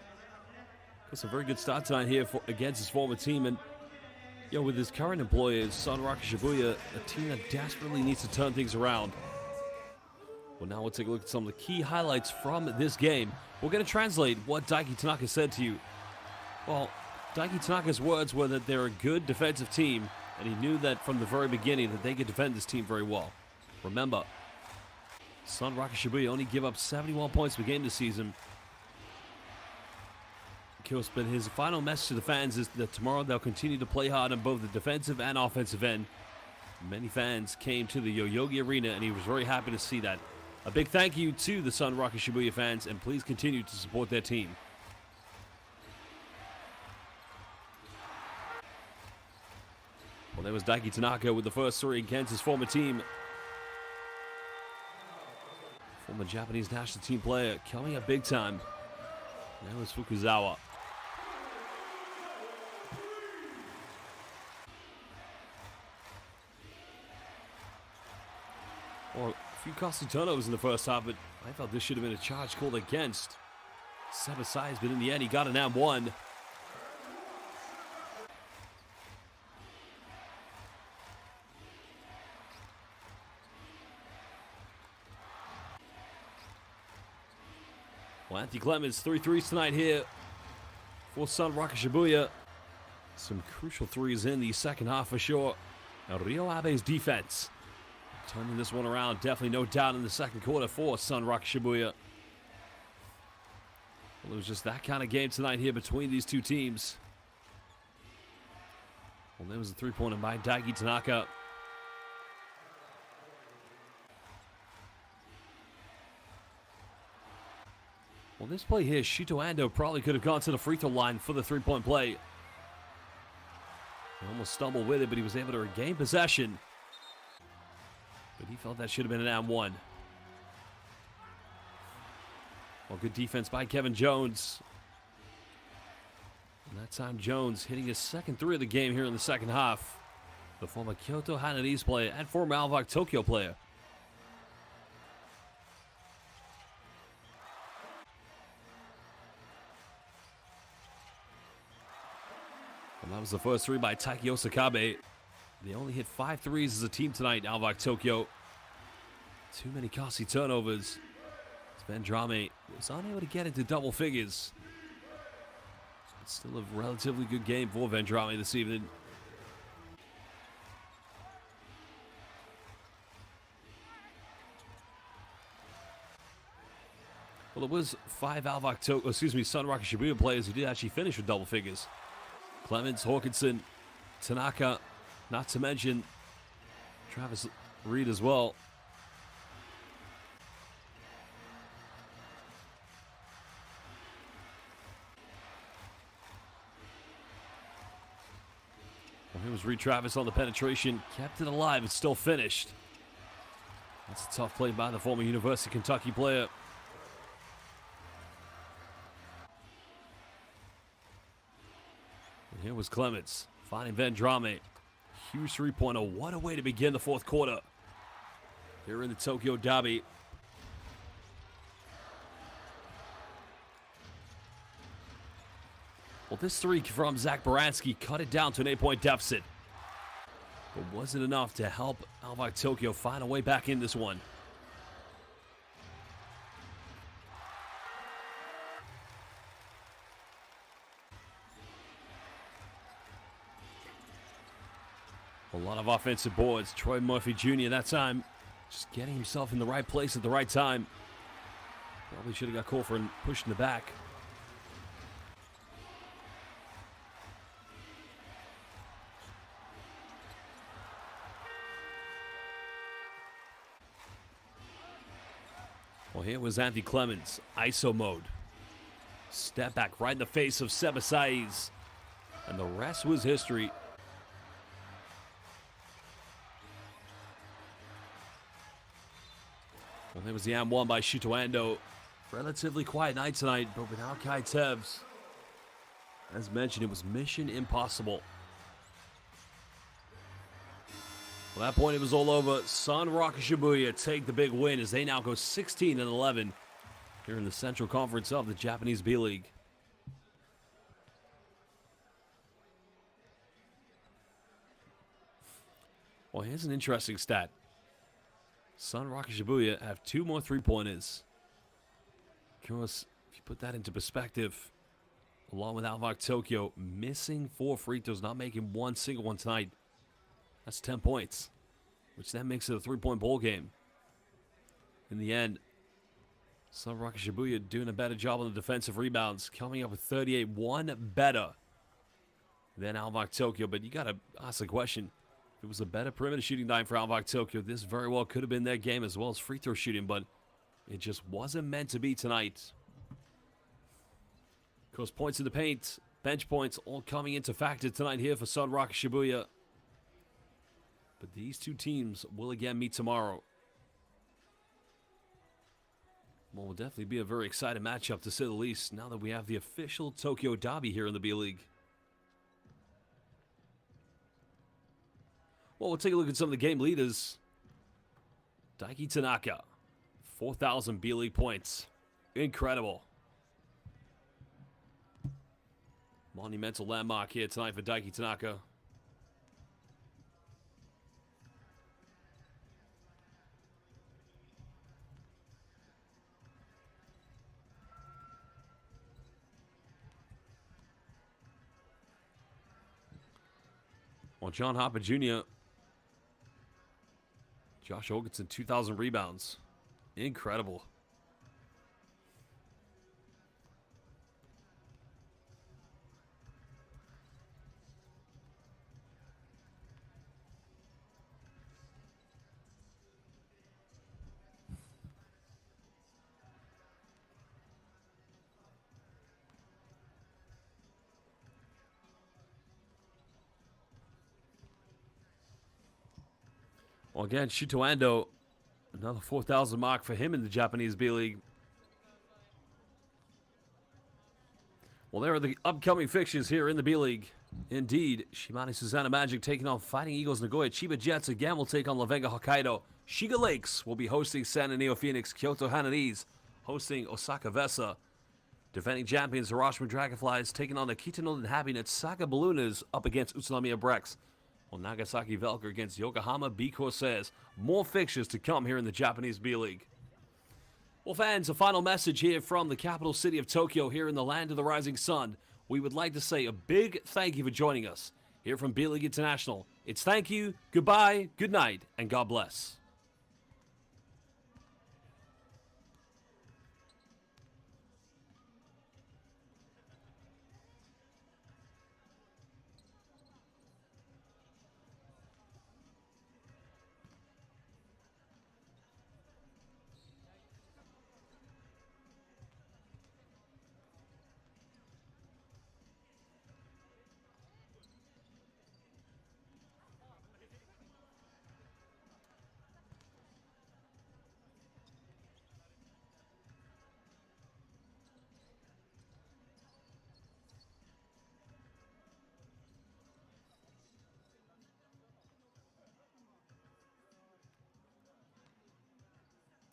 Got some very good start tonight here against his former team. And, with his current employers, SUNROCKERS Shibuya, a team that desperately needs to turn things around. Well, now we'll take a look at some of the key highlights from this game. We're going to translate what Daiki Tanaka said to you. Well, Daiki Tanaka's words were that they're a good defensive team, and he knew that from the very beginning that they could defend this team very well. Remember, SUNROCKERS Shibuya only give up 71 points per game this season. But his final message to the fans is that tomorrow they'll continue to play hard on both the defensive and offensive end. Many fans came to the Yoyogi Arena, and he was very happy to see that. A big thank you to the SUNROCKERS Shibuya fans, and please continue to support their team. Well, there was Daiki Tanaka with the first story against his former team. Former Japanese national team player coming up big time. Now it's Fukuzawa. Well, a few costly turnovers in the first half, but I felt this should have been a charge called against Sebasai's, but in the end he got an M1. Well, Anthony Clemens, 3 threes tonight here for SUNROCKERS Shibuya. Some crucial threes in the second half for sure. Now, Rio Abe's defense turning this one around. Definitely no doubt in the second quarter for SUNROCKERS Shibuya. Well, it was just that kind of game tonight here between these two teams. Well, there was a three-pointer by Daiki Tanaka. Well, this play here, Shito Ando probably could have gone to the free throw line for the three-point play. He almost stumbled with it, but he was able to regain possession. But he felt that should have been an and one. Well, good defense by Kevin Jones. And that time Jones hitting his second three of the game here in the second half. The former Kyoto Hanadese player and former ALVARK Tokyo player. And that was the first three by Taiki Osakabe. They only hit 5 threes as a team tonight, ALVARK Tokyo. Too many costly turnovers. Vendrame was unable to get into double figures. It's still a relatively good game for Vendrame this evening. Well, it was 5 SUNROCKERS Shibuya players who did actually finish with double figures. Clemens, Hawkinson, Tanaka, not to mention Travis Reed as well. Well, here was Reed Travis on the penetration, kept it alive and still finished. That's a tough play by the former University of Kentucky player. And here was Clemens finding Vendrame. Huge three-pointer. What a way to begin the fourth quarter here in the Tokyo Derby. Well, this three from Zach Baranski cut it down to an 8-point deficit. But was it enough to help ALVARK Tokyo find a way back in this one? A lot of offensive boards. Troy Murphy Jr. that time just getting himself in the right place at the right time. Probably should have got called for pushing the back. Well, here was Anthony Clemens, ISO mode. Step back right in the face of Seba Saiz. And the rest was history. Well, there was the M1 by Shito Ando. Relatively quiet night tonight, but without Kai Tevz. As mentioned, it was mission impossible. Well, at that point, it was all over. SUNROCKERS Shibuya take the big win as they now go 16-11 here in the Central Conference of the Japanese B.LEAGUE. Well, here's an interesting stat. SUNROCKERS Shibuya have 2 more three-pointers. Of course, if you put that into perspective, along with ALVARK Tokyo, missing 4 free throws, not making one single one tonight. That's 10 points, which then makes it a 3-point ball game. In the end, SUNROCKERS Shibuya doing a better job on the defensive rebounds, coming up with 38, 1 better than ALVARK Tokyo. But you got to ask the question, if it was a better perimeter shooting night for ALVARK Tokyo, this very well could have been their game as well as free throw shooting, but it just wasn't meant to be tonight. Of course, points in the paint, bench points, all coming into factor tonight here for SUNROCKERS Shibuya. But these two teams will again meet tomorrow. Well, will definitely be a very exciting matchup to say the least, now that we have the official Tokyo Derby here in the B.LEAGUE. Well, we'll take a look at some of the game leaders. Daiki Tanaka, 4,000 B.LEAGUE points. Incredible. Monumental landmark here tonight for Daiki Tanaka. Well, John Harper Jr., Josh Jorgensen, 2,000 rebounds. Incredible. Well, again, Shuto Ando, another 4,000 mark for him in the Japanese B-League. Well, there are the upcoming fixtures here in the B-League. Indeed, Shimane Susanna Magic taking on Fighting Eagles Nagoya. Chiba Jets again will take on Lavenga Hokkaido. Shiga Lakes will be hosting San Neo Phoenix. Kyoto Hanadis hosting Osaka Vesa. Defending champions Hiroshima Dragonflies taking on the Kitanoden Happiness. Saga Ballooners up against Utsunomiya Brex. Well, Nagasaki Velker against Yokohama B Corsairs. More fixtures to come here in the Japanese B-League. Well, fans, a final message here from the capital city of Tokyo, here in the land of the rising sun. We would like to say a big thank you for joining us here from B-League International. It's thank you, goodbye, good night, and God bless.